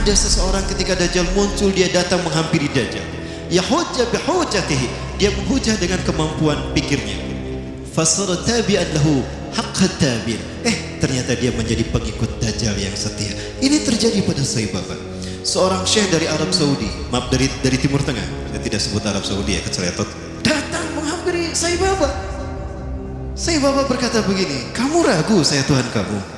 ada seseorang ketika Dajjal muncul, dia datang menghampiri Dajjal. Yahujja bihujjatihi, dia menghujah dengan kemampuan pikirnya. Fasara tabi'an lahu haqqa tabi'. Ternyata dia menjadi pengikut Dajjal yang setia. Ini terjadi pada Sai Baba, seorang syekh dari Arab Saudi, maaf dari Timur Tengah. Saya tidak sebut Arab Saudi ya, keceletot. Datang menghampiri Sai Baba. Sai Baba berkata begini, kamu ragu saya Tuhan kamu?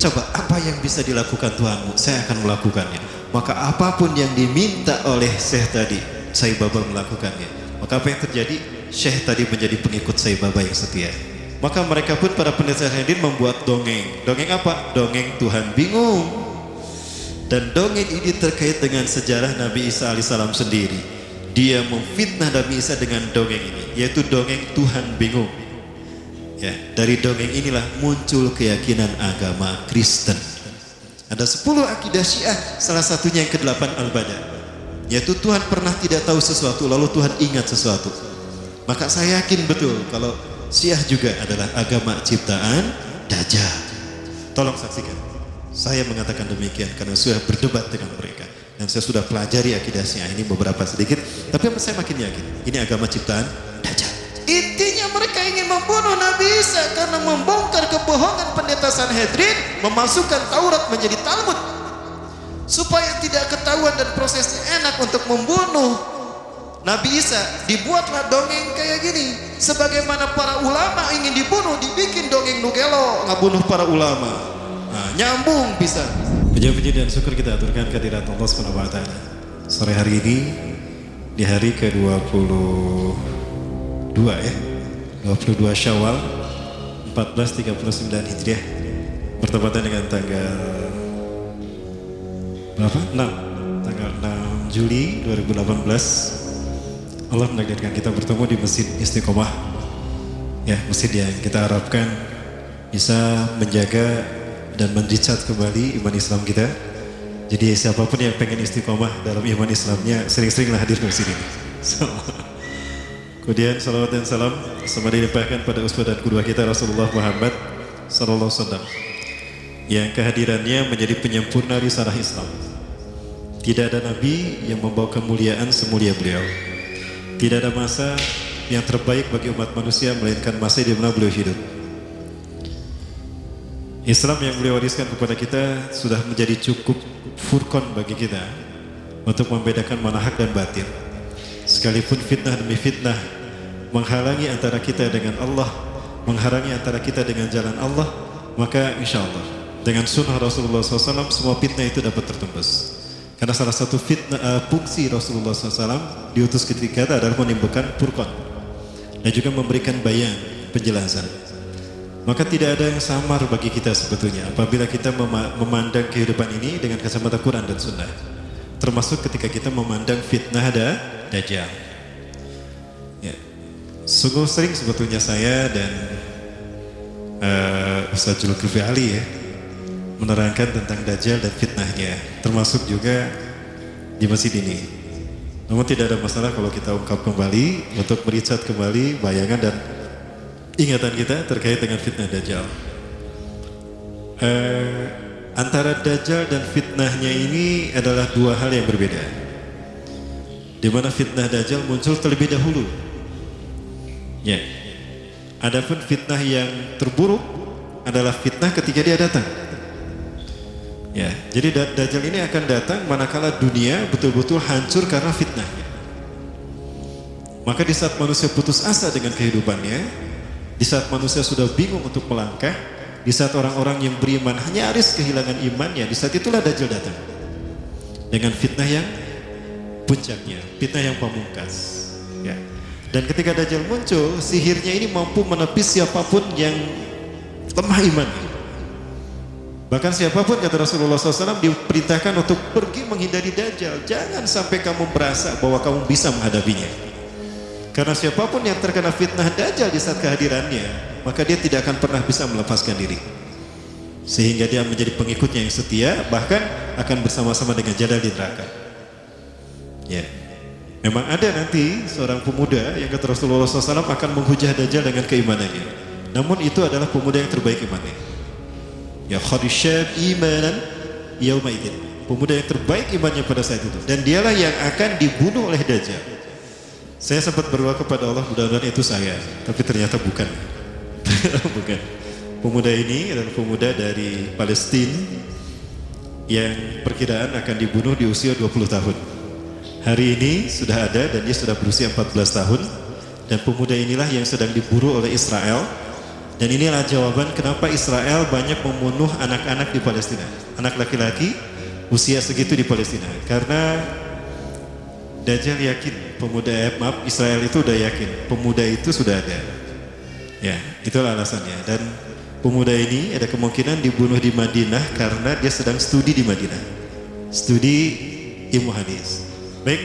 Coba apa yang bisa dilakukan Tuhanmu, saya akan melakukannya. Maka apapun yang diminta oleh syekh tadi, Sai Baba melakukannya. Maka apa yang terjadi? Syekh tadi menjadi pengikut Sai Baba yang setia. Maka mereka pun para pendeta Sayyidin membuat dongeng. Dongeng apa? Dongeng Tuhan bingung. Dan dongeng ini terkait dengan sejarah Nabi Isa alaihissalam sendiri. Dia memfitnah Nabi Isa dengan dongeng ini, yaitu dongeng Tuhan bingung. Ya, dari dongeng inilah muncul keyakinan agama Kristen. Ada 10 akidah Syiah, salah satunya yang ke-8 Al-Bada, yaitu Tuhan pernah tidak tahu sesuatu lalu Tuhan ingat sesuatu. Maka saya yakin betul kalau Syiah juga adalah agama ciptaan Dajjal. Tolong saksikan. Saya mengatakan demikian karena sudah berdebat dengan mereka dan saya sudah pelajari akidah Syiah ini beberapa sedikit, tapi saya makin yakin ini agama ciptaan Dajjal. Intinya mereka ingin membunuh Nabi Isa karena membongkar kebohongan pendeta Sanhedrin, memasukkan Taurat menjadi Talmud supaya tidak ketahuan dan prosesnya enak untuk membunuh Nabi Isa. Dibuatlah dongeng kayak gini, sebagaimana para ulama ingin dibunuh, dibikin dongeng nugelo ngabunuh para ulama. Nah, nyambung bisa. Puji-puji dan syukur kita aturkan kehadirat Allah Subhanahu wa taala. Sore hari ini di hari ke-22 ya, 22 Syawal 1439 Hijriah, bertepatan dengan tanggal berapa? 6. Tanggal 6 Juli 2018. Allah menakdirkan kita bertemu di Masjid Istiqomah. Ya, masjid yang kita harapkan bisa menjaga dan mendicat kembali iman Islam kita. Jadi siapapun yang pengen istiqomah dalam iman Islamnya, sering-seringlah hadir ke masjid ini. Kemudian salawat dan salam sama dilimpahkan pada uswah dan qudwah kita Rasulullah Muhammad sallallahu alaihi wasallam, yang kehadirannya menjadi penyempurna risalah Islam. Tidak ada nabi yang membawa kemuliaan semulia beliau. Tidak ada masa yang terbaik bagi umat manusia melainkan masa di mana beliau hidup. Islam yang beliau wariskan kepada kita sudah menjadi cukup furqan bagi kita untuk membedakan mana hak dan batil. Sekalipun fitnah demi fitnah menghalangi antara kita dengan Allah, menghalangi antara kita dengan jalan Allah, maka insya Allah dengan sunnah Rasulullah SAW semua fitnah itu dapat tertembus. Karena salah satu fitnah fungsi Rasulullah SAW diutus ketika kita adalah menimbulkan furqan dan juga memberikan bayan, penjelasan. Maka tidak ada yang samar bagi kita sebetulnya apabila kita memandang kehidupan ini dengan kacamata Quran dan Sunnah, termasuk ketika kita memandang fitnah Dajjal. Ya. Sungguh sering sebetulnya saya dan Ustaz Zulkifli Ali ya menerangkan tentang Dajjal dan fitnahnya, termasuk juga di masjid ini. Namun tidak ada masalah kalau kita ungkap kembali untuk mericat kembali bayangan dan ingatan kita terkait dengan fitnah Dajjal. Antara Dajjal dan fitnahnya ini adalah dua hal yang berbeda, di mana fitnah Dajjal muncul terlebih dahulu. Ya. Adapun fitnah yang terburuk adalah fitnah ketika dia datang. Ya, jadi Dajjal ini akan datang manakala dunia betul-betul hancur karena fitnahnya. Maka di saat manusia putus asa dengan kehidupannya, di saat manusia sudah bingung untuk melangkah, di saat orang-orang yang beriman nyaris kehilangan imannya, di saat itulah Dajjal datang dengan fitnah yang puncaknya, fitnah yang pamungkas. Ya. Dan ketika Dajjal muncul, sihirnya ini mampu menepis siapapun yang lemah imannya. Bahkan siapapun, kata Rasulullah SAW, diperintahkan untuk pergi menghindari Dajjal. Jangan sampai kamu merasa bahwa kamu bisa menghadapinya. Karena siapapun yang terkena fitnah Dajjal di saat kehadirannya, maka dia tidak akan pernah bisa melepaskan diri. Sehingga dia menjadi pengikutnya yang setia, bahkan akan bersama-sama dengan Dajjal di neraka. Ya. Memang ada nanti seorang pemuda yang kata Rasulullah SAW akan menghujah Dajjal dengan keimanannya. Namun itu adalah pemuda yang terbaik imannya. Ya khadisyab imanan yawma idin. pemuda yang terbaik imannya pada saat itu, dan dialah yang akan dibunuh oleh Dajjal. Saya sempat berdoa kepada Allah, mudah-mudahan itu saya, tapi ternyata bukan. Bukan. Pemuda ini adalah pemuda dari Palestina yang perkiraan akan dibunuh di usia 20 tahun. Hari ini sudah ada dan dia sudah berusia 14 tahun, dan pemuda inilah yang sedang diburu oleh Israel. Dan inilah jawaban kenapa Israel banyak membunuh anak-anak di Palestina, anak laki-laki usia segitu di Palestina, karena Dajjal yakin Israel itu udah yakin pemuda itu sudah ada. Ya, itulah alasannya. Dan pemuda ini ada kemungkinan dibunuh di Madinah karena dia sedang studi di Madinah, studi ilmu hadis. Baik,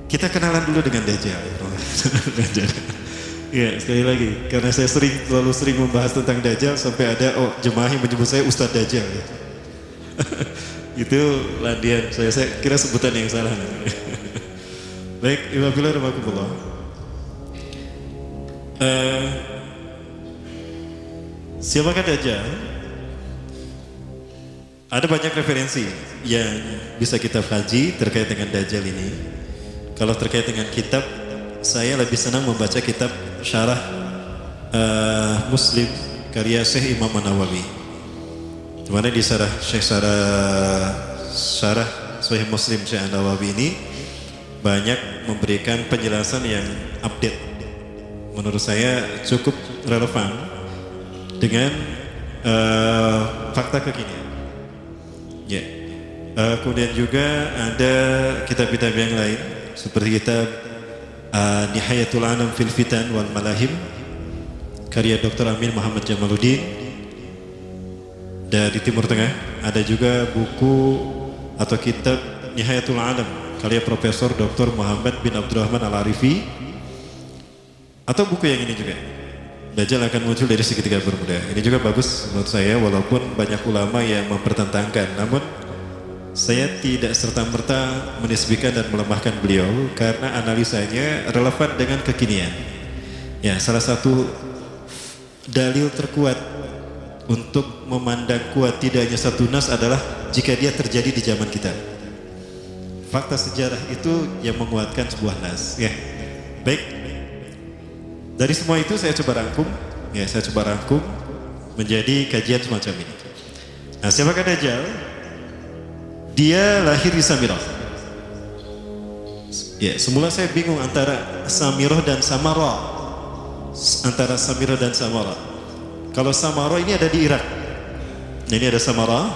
kita kenalan dulu dengan Dajjal. Ya, sekali lagi, karena saya terlalu sering membahas tentang Dajjal sampai ada jemaah yang menyebut saya Ustadz Dajjal. Ya. Itu ladian saya kira sebutan yang salah. Baik, Iwabillah Rahmatullah. Siapakah Dajjal? Ada banyak referensi yang bisa kita kaji terkait dengan Dajjal ini. Kalau terkait dengan kitab, saya lebih senang membaca kitab Syarah Muslim karya Syekh Imam An-Nawawi. Dimana di Syarah Sahih Muslim Syekh An-Nawawi ini banyak memberikan penjelasan yang update. Menurut saya cukup relevan dengan fakta kekinian. Ya. Kemudian juga ada kitab-kitab yang lain seperti kitab Nihayatul Anam fil Fitan wal Malahim karya Dr. Amin Muhammad Jamaluddin dari Timur Tengah. Ada juga buku atau kitab Nihayatul Alam karya Profesor Dr. Muhammad bin Abdurrahman Al-Arifi, atau buku yang ini juga, Dajjal akan muncul dari segitiga bermuda. Ini juga bagus menurut saya, walaupun banyak ulama yang mempertentangkan, namun saya tidak serta-merta menisbikan dan melemahkan beliau karena analisanya relevan dengan kekinian. Ya, salah satu dalil terkuat untuk memandang kuat tidak hanya satu nas adalah jika dia terjadi di zaman kita. Fakta sejarah itu yang menguatkan sebuah nas. Ya, baik. Dari semua itu saya coba rangkum, menjadi kajian semacam ini. Nah, siapakah Dajjal? Dia lahir di Samirah. Ya, semula saya bingung antara Samirah dan Samarra. Kalau Samarra ini ada di Irak. Nah, ini ada Samarra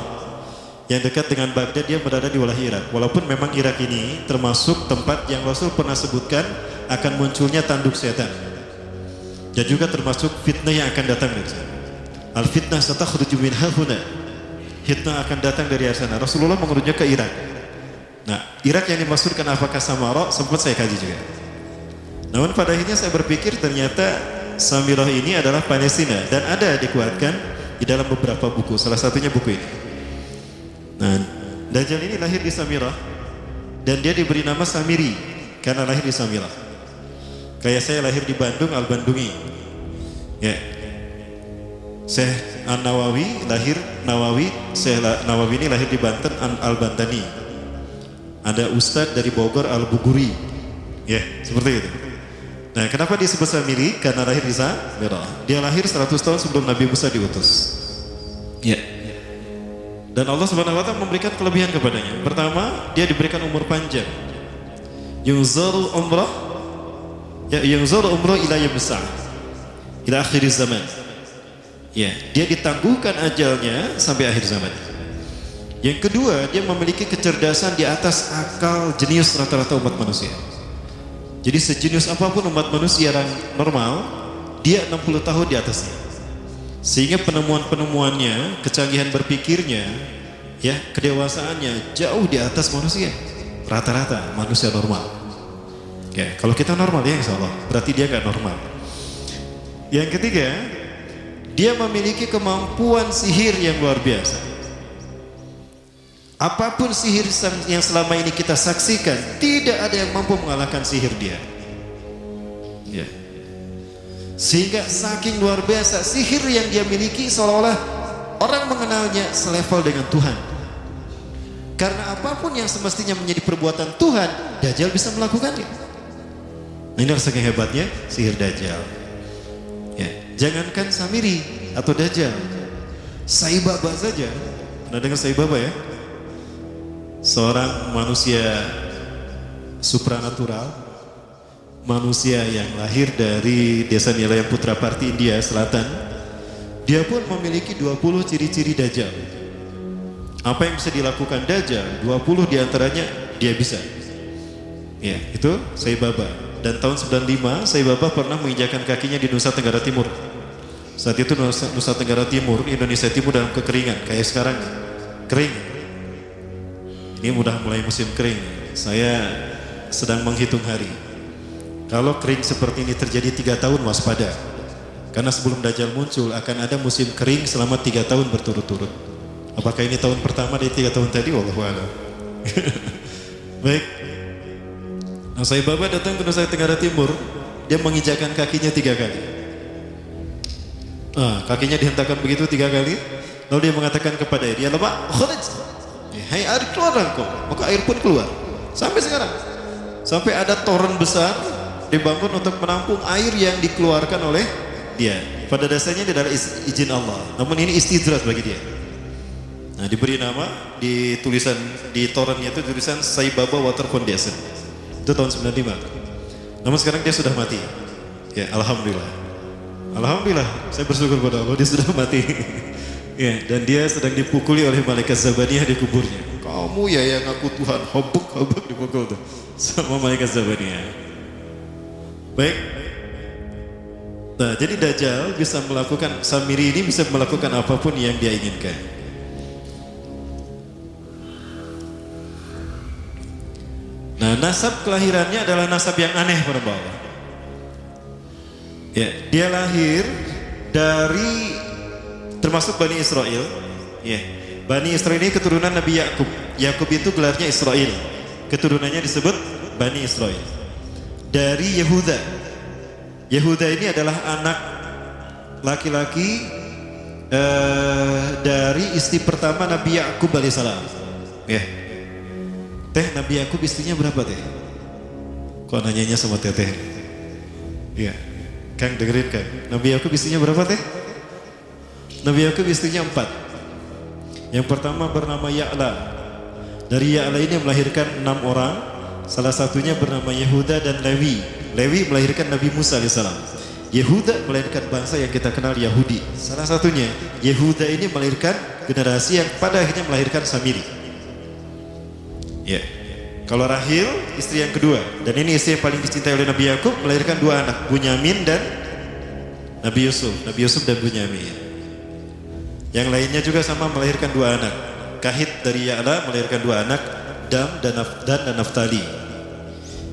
yang dekat dengan Baghdad, dia berada di wilayah Irak. Walaupun memang Irak ini termasuk tempat yang Rasul pernah sebutkan akan munculnya tanduk setan. Dan juga termasuk fitnah yang akan datang dari sana. Al-fitnah satakhruju min hahuna. Fitnah akan datang dari sana. Rasulullah mengurunya ke Irak. Nah, Irak yang dimaksudkan apakah Samarra? Sempat saya kaji juga. Namun pada akhirnya saya berpikir ternyata Samirah ini adalah Palestina, dan ada dikuatkan di dalam beberapa buku. Salah satunya buku ini. Nah, Dajjal ini lahir di Samirah dan dia diberi nama Samiri karena lahir di Samirah. Kayak saya lahir di Bandung, Al-Bandungi. Ya. Syekh An-Nawawi lahir Syekh Nawawi ini lahir di Banten, Al-Bantani. Ada Ustadz dari Bogor, Al-Buguri. Ya, seperti itu. Nah, kenapa disebut Samiri? Karena lahir di Samirah. Dia lahir 100 tahun sebelum Nabi Musa diutus. Ya. Dan Allah Subhanahu wa taala memberikan kelebihan kepadanya. Pertama, dia diberikan umur panjang. Yunzaru umrah ila yabsa ila akhir zaman. Ya, dia ditangguhkan ajalnya sampai akhir zaman. Yang kedua, dia memiliki kecerdasan di atas akal jenius rata-rata umat manusia. Jadi sejenius apapun umat manusia yang normal, dia 60 tahun di atasnya. Sehingga penemuan-penemuannya, kecanggihan berpikirnya, ya, kedewasaannya jauh di atas manusia. Rata-rata manusia normal. Ya, kalau kita normal ya insya Allah, berarti dia nggak normal. Yang ketiga, dia memiliki kemampuan sihir yang luar biasa. Apapun sihir yang selama ini kita saksikan, tidak ada yang mampu mengalahkan sihir dia. Ya. Sehingga saking luar biasa sihir yang dia miliki, seolah-olah orang mengenalnya selevel dengan Tuhan. Karena apapun yang semestinya menjadi perbuatan Tuhan, Dajjal bisa melakukannya. Nah, ini rasanya hebatnya sihir Dajjal. Ya, jangankan Samiri atau Dajjal, Sai Baba saja. Pernah dengar Sai Baba ya? Seorang manusia supranatural, manusia yang lahir dari desa Nilayam Putraparti, India Selatan. Dia pun memiliki 20 ciri-ciri Dajjal. Apa yang bisa dilakukan Dajjal, 20 diantaranya dia bisa. Ya, itu Sai Baba. Dan tahun 95 Sai Baba pernah menginjakan kakinya di Nusa Tenggara Timur. Saat itu Nusa Tenggara Timur, Indonesia Timur dalam kekeringan. Kayak sekarang kering. Ini udah mulai musim kering. Saya sedang menghitung hari. Kalau kering seperti ini terjadi 3 tahun, waspada. Karena sebelum Dajjal muncul akan ada musim kering selama 3 tahun berturut-turut. Apakah ini tahun pertama dari 3 tahun tadi? Wallahu a'lam. Baik. Nah, Sai Baba datang ke Nusa Tenggara Timur, dia menginjakkan kakinya 3 kali. Kakinya dihentakkan begitu 3 kali, lalu dia mengatakan kepada air, ya lama, khuruj. Hai air, keluar kau. Maka air pun keluar. Sampai sekarang, sampai ada toren besar dibangun untuk menampung air yang dikeluarkan oleh dia. Pada dasarnya dia adalah izin Allah, namun ini istidrat bagi dia. Nah, diberi nama di tulisan di torennya itu tulisan Sai Baba Water Foundation. Itu tahun 95. Namun sekarang dia sudah mati. Ya, alhamdulillah. Alhamdulillah, saya bersyukur pada Allah dia sudah mati. Ya, dan dia sedang dipukuli oleh malaikat Zabaniyah di kuburnya. Kamu ya yang ngaku Tuhan, hobok dipukul tuh sama malaikat Zabaniyah. Baik. Nah, jadi Dajjal bisa melakukan, Samiri ini bisa melakukan apapun yang dia inginkan. Nah, nasab kelahirannya adalah nasab yang aneh para bapak. Ya, dia lahir dari termasuk Bani Israel. Ya, Bani Israel ini keturunan Nabi Yakub. Yakub itu gelarnya Israel. Keturunannya disebut Bani Israel. Dari Yehuda. Yehuda ini adalah anak laki-laki dari istri pertama Nabi Yakub alaihissalam. Ya. Teh, Nabi Yakub istrinya berapa teh? Kok nanyanya sama teteh? Iya, Kang dengerin Kang. Nabi Yakub istrinya berapa teh? Nabi Yakub istrinya 4. Yang pertama bernama Ya'la. Dari Ya'la ini melahirkan 6 orang. Salah satunya bernama Yehuda dan Lewi. Lewi melahirkan Nabi Musa alaihissalam. Yehuda melahirkan bangsa yang kita kenal Yahudi. Salah satunya Yehuda ini melahirkan generasi yang pada akhirnya melahirkan Samiri. Ya, kalau Rahil istri yang kedua, dan ini istri yang paling dicintai oleh Nabi Yakub, melahirkan 2 anak, Bunyamin dan Nabi Yusuf. Nabi Yusuf dan Bunyamin. Yang lainnya juga sama melahirkan 2 anak. Kahit dari Ya'la melahirkan 2 anak, Dam dan Naftali.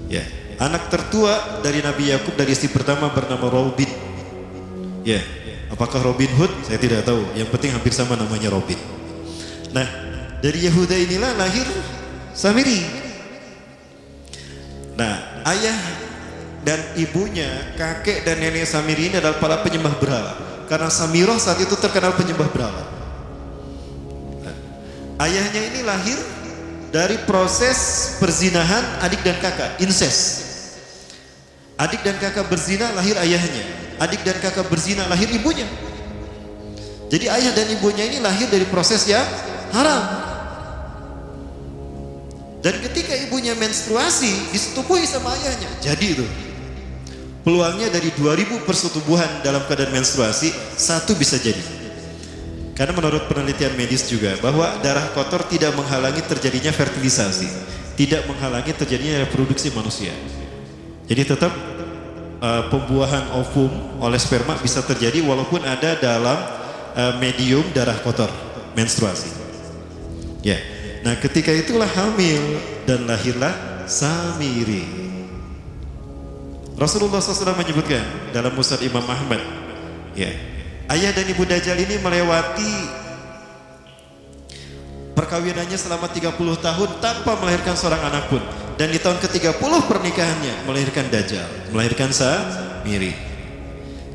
Ya, anak tertua dari Nabi Yakub dari istri pertama bernama Robin. Ya, apakah Robin Hood? Saya tidak tahu. Yang penting hampir sama namanya Robin. Nah, dari Yehuda inilah lahir Samiri. Nah, ayah dan ibunya, kakek dan nenek Samiri ini adalah para penyembah berhala. Karena Samirah saat itu terkenal penyembah berhala. Nah, ayahnya ini lahir dari proses perzinahan adik dan kakak, incest. Adik dan kakak berzina, lahir ayahnya. Adik dan kakak berzina, lahir ibunya. Jadi ayah dan ibunya ini lahir dari proses yang haram. Dan ketika ibunya menstruasi, disetubuhi sama ayahnya. Jadi itu peluangnya dari 2000 persetubuhan dalam keadaan menstruasi, 1 bisa jadi. Karena menurut penelitian medis juga bahwa darah kotor tidak menghalangi terjadinya fertilisasi, tidak menghalangi terjadinya reproduksi manusia. Jadi tetap pembuahan ovum oleh sperma bisa terjadi walaupun ada dalam medium darah kotor, menstruasi. Ya. Nah, ketika itulah hamil dan lahirlah Samiri. Rasulullah SAW menyebutkan dalam Musnad Imam Ahmad, ya, ayah dan ibu Dajjal ini melewati perkawinannya selama 30 tahun tanpa melahirkan seorang anak pun. Dan di tahun ke-30 pernikahannya melahirkan Dajjal, melahirkan Samiri.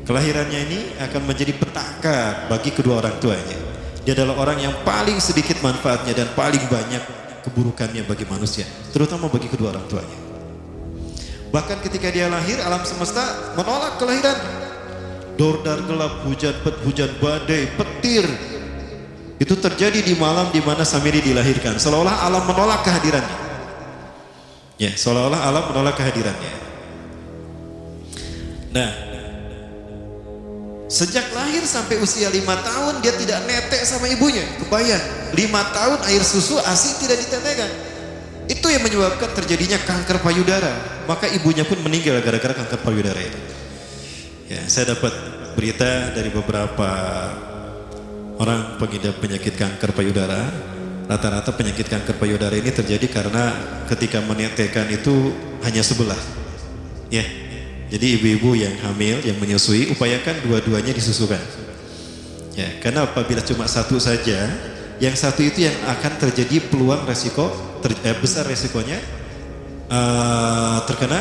Kelahirannya ini akan menjadi petaka bagi kedua orang tuanya. Dia adalah orang yang paling sedikit manfaatnya dan paling banyak keburukannya bagi manusia, terutama bagi kedua orang tuanya. Bahkan ketika dia lahir, alam semesta menolak kelahiran. Dordar gelap, hujan badai, petir. Itu terjadi di malam di mana Samiri dilahirkan. Seolah-olah alam menolak kehadirannya. Ya, seolah-olah alam menolak kehadirannya. Nah, sejak lahir sampai usia 5 tahun dia tidak netek sama ibunya. Kebayang, 5 tahun air susu ASI tidak ditetekkan. Itu yang menyebabkan terjadinya kanker payudara. Maka ibunya pun meninggal gara-gara kanker payudara itu. Ya, saya dapat berita dari beberapa orang pengidap penyakit kanker payudara. Rata-rata penyakit kanker payudara ini terjadi karena ketika menetekkan itu hanya sebelah. Ya, jadi ibu-ibu yang hamil, yang menyusui, upayakan dua-duanya disusukan. Ya, karena apabila cuma satu saja, yang satu itu yang akan terjadi peluang resiko besar resikonya terkena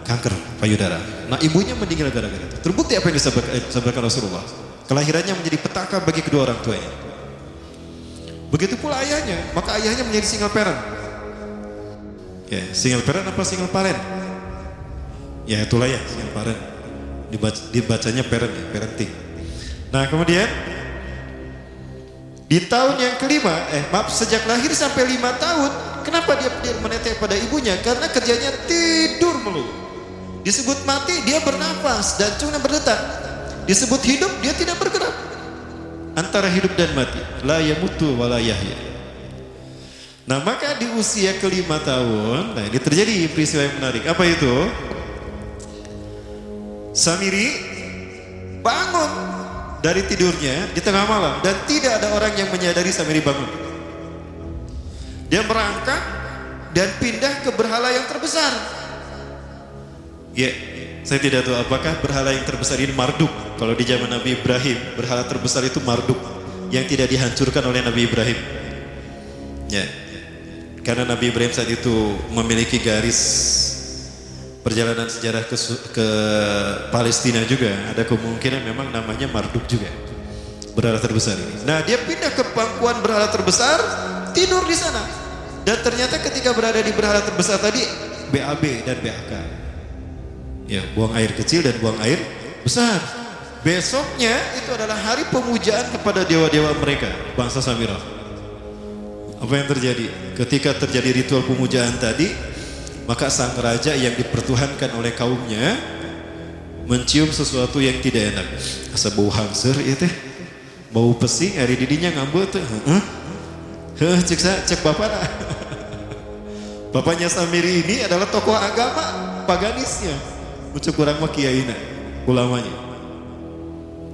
kanker payudara. Nah, ibunya meninggal gara-gara itu. Terbukti apa yang disampaikan Rasulullah. Kelahirannya menjadi petaka bagi kedua orang tuanya. Begitu pula ayahnya, maka ayahnya menjadi single parent. Ya, single parent apa single parent? Ya, itulah ya, single parent. Dibacanya parent ya, parenting. Nah, kemudian di tahun yang kelima, sejak lahir sampai 5 tahun, kenapa dia menetek pada ibunya? Karena kerjanya tidur melulu. Disebut mati, dia bernafas dan cuma berdetak. Disebut hidup, dia tidak bergerak. Antara hidup dan mati, la yamutu wa la yahya. Nah, maka di usia ke-5 tahun, nah ini terjadi peristiwa yang menarik. Apa itu? Samiri bangun dari tidurnya di tengah malam dan tidak ada orang yang menyadari Samiri bangun. Dia merangkak dan pindah ke berhala yang terbesar. Ya, saya tidak tahu apakah berhala yang terbesar ini Marduk. Kalau di zaman Nabi Ibrahim, berhala terbesar itu Marduk yang tidak dihancurkan oleh Nabi Ibrahim. Ya, karena Nabi Ibrahim saat itu memiliki garis perjalanan sejarah ke Palestina juga. Ada kemungkinan memang namanya Marduk juga, berhala terbesar ini. Nah, dia pindah ke pangkuan berhala terbesar, tidur di sana. Dan ternyata ketika berada di berhala terbesar tadi, BAB dan BAK. Ya, buang air kecil dan buang air besar. Besoknya itu adalah hari pemujaan kepada dewa-dewa mereka, bangsa Samirah. Apa yang terjadi? Ketika terjadi ritual pemujaan tadi, maka sang raja yang dipertuhankan oleh kaumnya mencium sesuatu yang tidak enak. Asa bau hangser ya teh. Bau pesing, hari didinya ngambut tuh. Cek bapak nah. Bapaknya Samiri ini adalah tokoh agama paganisnya. Ucap kurang mah kiaina, ulamanya.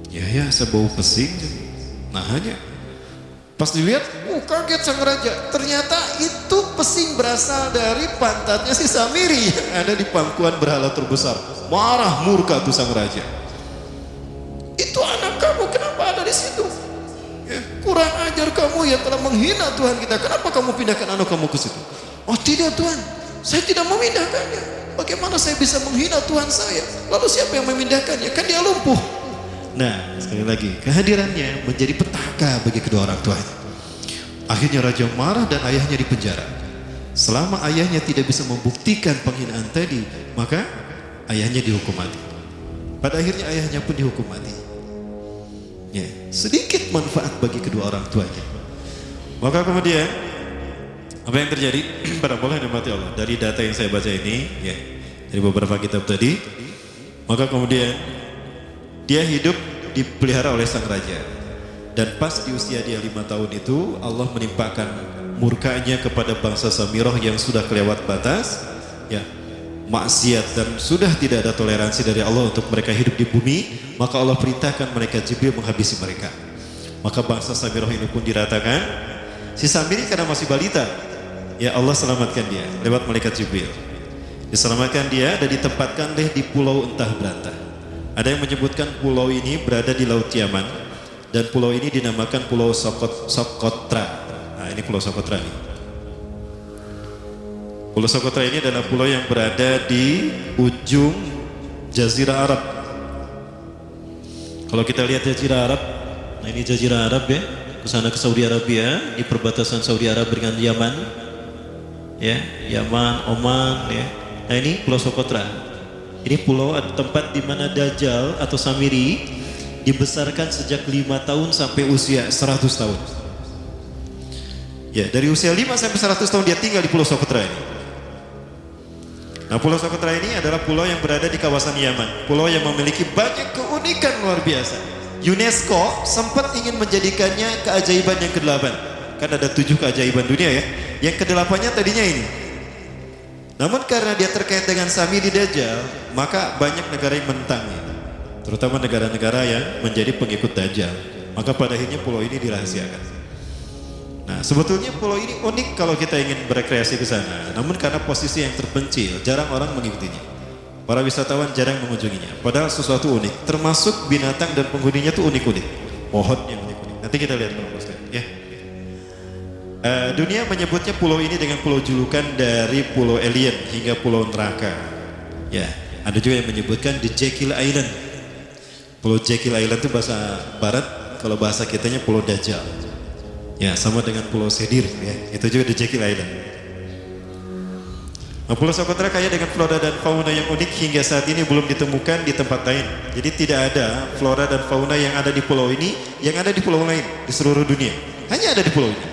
Ya, sebau pesing. Nah, hanya pas dilihat, kaget sang raja. Ternyata itu pesing berasal dari pantatnya si Samiri yang ada di pangkuan berhala terbesar. Marah murka tuh sang raja. Itu anak kamu, kenapa ada di situ? Ya, kurang ajar kamu yang telah menghina Tuhan kita. Kenapa kamu pindahkan anak kamu ke situ? Oh tidak Tuhan, saya tidak memindahkannya. Bagaimana saya bisa menghina Tuhan saya? Lalu siapa yang memindahkannya? Kan dia lumpuh. Nah, sekali lagi, kehadirannya menjadi petaka bagi kedua orang tuanya. Akhirnya raja marah dan ayahnya dipenjara. Selama ayahnya tidak bisa membuktikan penghinaan tadi, maka ayahnya dihukum mati. Pada akhirnya ayahnya pun dihukum mati. Ya, sedikit manfaat bagi kedua orang tuanya. Maka kemudian apa yang terjadi? Pada bola yang dimati Allah. Dari data yang saya baca ini, ya, dari beberapa kitab tadi, maka kemudian dia hidup dipelihara oleh sang raja. Dan pas di usia dia 5 tahun itu, Allah menimpakan murkanya kepada bangsa Samirah yang sudah kelewat batas, ya, maksiat dan sudah tidak ada toleransi dari Allah untuk mereka hidup di bumi. Maka Allah perintahkan mereka Jibril menghabisi mereka. Maka bangsa Samirah ini pun diratakan. Si Samiri karena masih balita, ya Allah selamatkan dia lewat malaikat Jibril. Diselamatkan dia dan ditempatkan di pulau entah berantah. Ada yang menyebutkan pulau ini berada di Laut Yaman dan pulau ini dinamakan Pulau Sokotra. Nah, ini Pulau Sokotra nih. Pulau Sokotra ini adalah pulau yang berada di ujung Jazirah Arab. Kalau kita lihat Jazirah Arab, nah ini Jazirah Arab ya, ke sana ke Saudi Arabia, di perbatasan Saudi Arab dengan Yaman. ya, Yaman, Oman, ya. Nah ini Pulau Socotra. Ini pulau atau tempat di mana Dajjal atau Samiri dibesarkan sejak 5 tahun sampai usia 100 tahun. Ya, dari usia 5 sampai 100 tahun dia tinggal di Pulau Socotra ini. Nah, Pulau Socotra ini adalah pulau yang berada di kawasan Yaman. Pulau yang memiliki banyak keunikan luar biasa. UNESCO sempat ingin menjadikannya keajaiban yang ke-8. Kan ada 7 keajaiban dunia ya. Yang ke-8-nya tadinya ini. Namun karena dia terkait dengan Samiri Dajjal, maka banyak negara yang menentang ini. Terutama negara-negara yang menjadi pengikut Dajjal. Maka pada akhirnya pulau ini dirahasiakan. Nah, sebetulnya pulau ini unik kalau kita ingin berekreasi ke sana. Namun karena posisi yang terpencil, jarang orang mengikutinya. Para wisatawan jarang mengunjunginya. Padahal sesuatu unik, termasuk binatang dan penghuninya tuh unik-unik. Pohonnya unik-unik. Nanti kita lihat kalau ya. Dunia menyebutnya pulau ini dengan pulau julukan dari pulau alien hingga pulau neraka. Ya, ada juga yang menyebutkan The Jekyll Island. Pulau Jekyll Island itu bahasa barat, kalau bahasa kitanya pulau Dajjal. Ya, sama dengan pulau Sedir ya. Itu juga The Jekyll Island. Nah, Pulau Socotra kaya dengan flora dan fauna yang unik hingga saat ini belum ditemukan di tempat lain. Jadi tidak ada flora dan fauna yang ada di pulau ini yang ada di pulau lain di seluruh dunia. Hanya ada di pulau ini.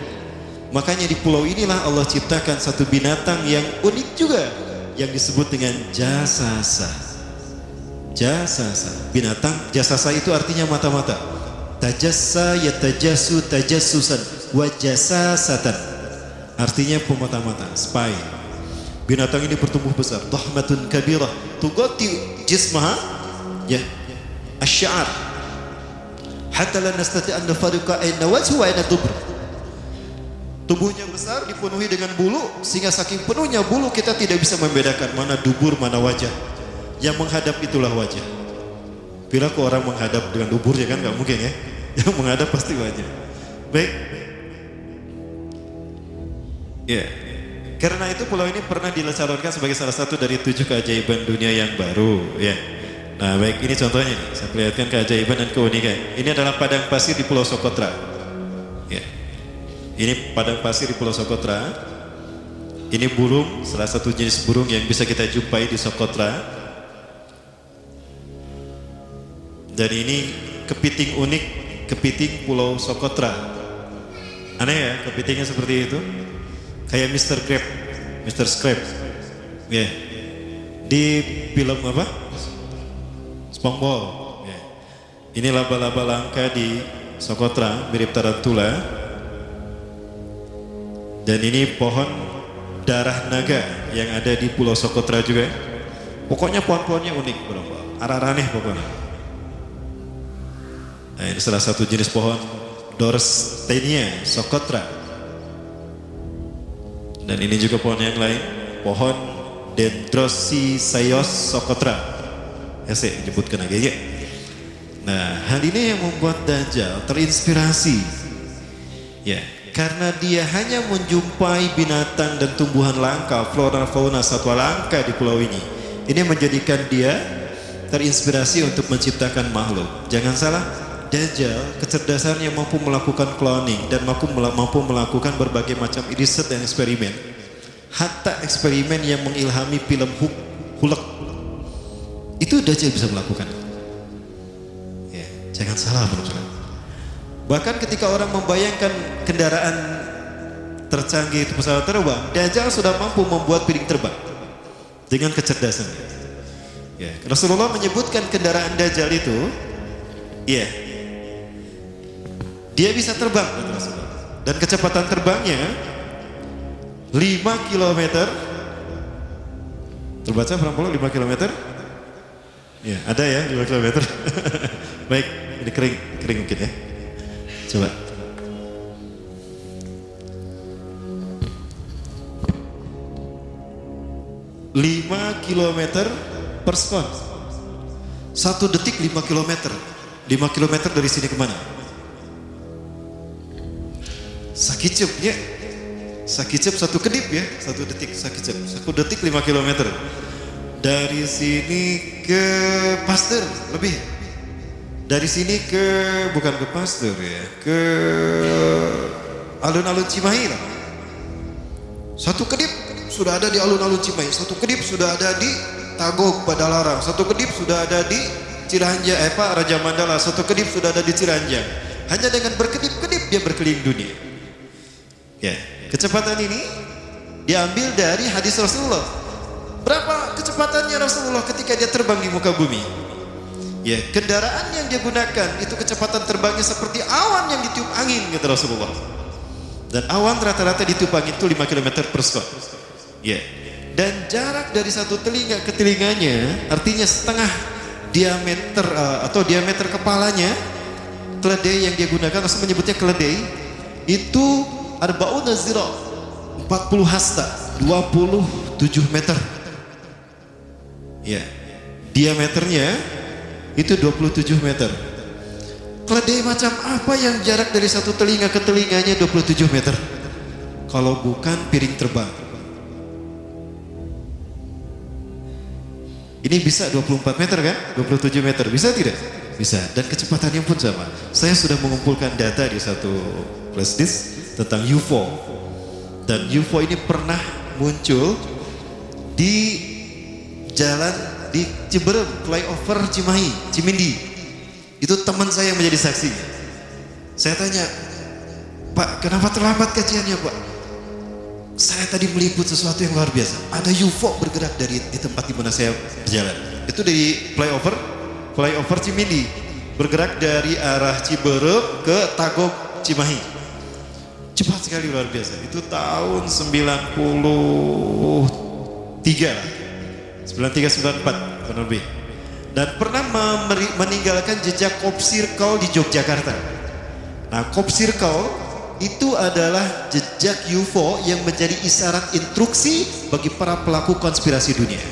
Makanya di pulau inilah Allah ciptakan satu binatang yang unik juga yang disebut dengan jasasa. Jasasa, binatang jasasa itu artinya mata-mata. Tajassa yatajassu tajassusan wa jasasatan. Artinya pemata-mata, spy. Binatang ini bertumbuh besar, dhahmatun kabirah, tughati jismaha ya asy-sya'r. Hatta la nastati an nafariqa ayna wajhu wa ayna dubur. Tubuhnya besar dipenuhi dengan bulu sehingga saking penuhnya bulu kita tidak bisa membedakan mana dubur mana wajah. Yang menghadap itulah wajah. Bila kok orang menghadap dengan duburnya kan nggak mungkin ya. Yang menghadap pasti wajah. Baik. Ya. Karena itu pulau ini pernah dilesarkan sebagai salah satu dari 7 keajaiban dunia yang baru ya. Nah baik, ini contohnya nih. Saya perlihatkan keajaiban dan keunikan. Ini adalah padang pasir di Pulau Socotra. Ya. Ini padang pasir di Pulau Socotra. Ini burung, salah satu jenis burung yang bisa kita jumpai di Socotra. Dan ini kepiting unik, kepiting Pulau Socotra. Aneh ya, kepitingnya seperti itu. Kayak Mr. Crab, Mr. Scrab. Ya. Yeah. Di film apa? SpongeBob. Yeah. Ini laba-laba langka di Socotra, mirip tarantula. Dan ini pohon darah naga yang ada di Pulau Socotra juga. Pokoknya pohon-pohonnya unik, bro. Arah-aneh pokoknya. Nah, ini salah satu jenis pohon Dorstenia Socotra. Dan ini juga pohon yang lain, pohon Dendrosisaios Socotra. Ya saya menyebutkan lagi ya. Nah, hal ini yang membuat Dajjal terinspirasi. Ya. Karena dia hanya menjumpai binatang dan tumbuhan langka, flora fauna satwa langka di pulau ini. Ini menjadikan dia terinspirasi untuk menciptakan makhluk. Jangan salah, Dajjal kecerdasannya mampu melakukan cloning dan mampu melakukan berbagai macam riset dan eksperimen. Hatta eksperimen yang mengilhami film Hulk. Itu Dajjal bisa melakukan. Ya, jangan salah menurut. Bahkan ketika orang membayangkan kendaraan tercanggih itu pesawat terbang, Dajjal sudah mampu membuat piring terbang dengan kecerdasan. Ya, Rasulullah menyebutkan kendaraan Dajjal itu, ya, dia bisa terbang, dan kecepatan terbangnya 5 km. Terbaca berapa 5 km? Ya, ada ya 5 km. Baik, ini kering mungkin ya. Coba. 5 km per sekon. 1 detik 5 km. 5 km dari sini kemana? Sakicep ya. Sakicep 1 kedip ya. 1 detik sakicep. 1 detik 5 km. Dari sini ke Pasteur lebih. Dari sini ke, bukan ke Pasteur ya, ke alun-alun Cimahi lah. Satu kedip sudah ada di alun-alun Cimahi, satu kedip sudah ada di Tagog Padalarang, satu kedip sudah ada di Ciranjang, Raja Mandala, satu kedip sudah ada di Ciranjang. Hanya dengan berkedip-kedip dia berkeliling dunia. Ya, kecepatan ini diambil dari hadis Rasulullah. Berapa kecepatannya Rasulullah ketika dia terbang di muka bumi? Ya, kendaraan yang dia gunakan itu kecepatan terbangnya seperti awan yang ditiup angin, kata Rasulullah. Dan awan rata-rata ditiup angin itu 5 km per sekon. Ya. Dan jarak dari satu telinga ke telinganya, artinya setengah diameter atau diameter kepalanya, keledai yang dia gunakan, Rasul menyebutnya keledai, itu arba'una zira, 40 hasta, 27 meter. Ya. Diameternya itu 27 meter. Keledai macam apa yang jarak dari satu telinga ke telinganya 27 meter? Kalau bukan piring terbang. Ini bisa 24 meter kan? 27 meter, bisa tidak? Bisa, dan kecepatannya pun sama. Saya sudah mengumpulkan data di satu flash disk tentang UFO. Dan UFO ini pernah muncul di jalan di Ciberem, flyover Cimahi, Cimindi. Itu teman saya yang menjadi saksinya. Saya tanya, Pak, kenapa terlambat kajiannya, Pak? Saya tadi meliput sesuatu yang luar biasa. Ada UFO bergerak di tempat di mana saya berjalan. Itu dari flyover Cimindi, bergerak dari arah Ciberem ke Tagog Cimahi. Cepat sekali, luar biasa. Itu tahun 93 lah. 93-94 kurang lebih. Dan pernah meninggalkan jejak Cop Circle di Yogyakarta. Nah, Cop Circle itu adalah jejak UFO yang menjadi isyarat instruksi bagi para pelaku konspirasi dunia,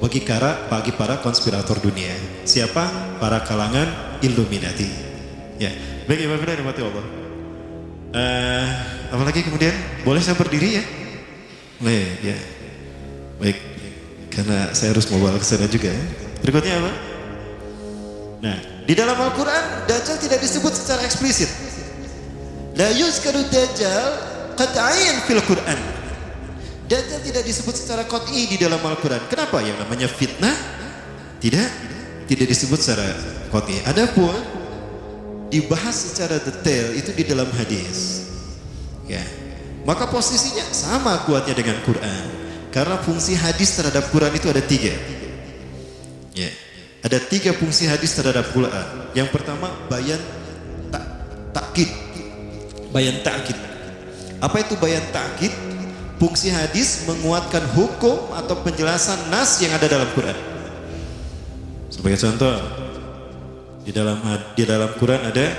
bagi para konspirator dunia. Siapa? Para kalangan Illuminati. Ya, baik, Ibu Fida, dimati Allah. Apalagi kemudian, boleh saya berdiri ya? Boleh, ya. Baik, karena saya harus membawa ke sana juga ya. Berikutnya apa? Nah, di dalam Al-Quran Dajjal tidak disebut secara eksplisit. La yuzkaru Dajjal qat'an fil Quran. Dajjal tidak disebut secara qat'i di dalam Al-Quran. Kenapa? Yang namanya fitnah tidak disebut secara qat'i. Adapun dibahas secara detail itu di dalam hadis. Ya. Maka posisinya sama kuatnya dengan Quran. Karena fungsi hadis terhadap Quran itu ada 3. Ya. Ada 3 fungsi hadis terhadap Quran. Yang pertama, bayan ta'kid. Bayan ta'kid. Apa itu bayan ta'kid? Fungsi hadis menguatkan hukum atau penjelasan nas yang ada dalam Quran. Sebagai contoh, di dalam Quran ada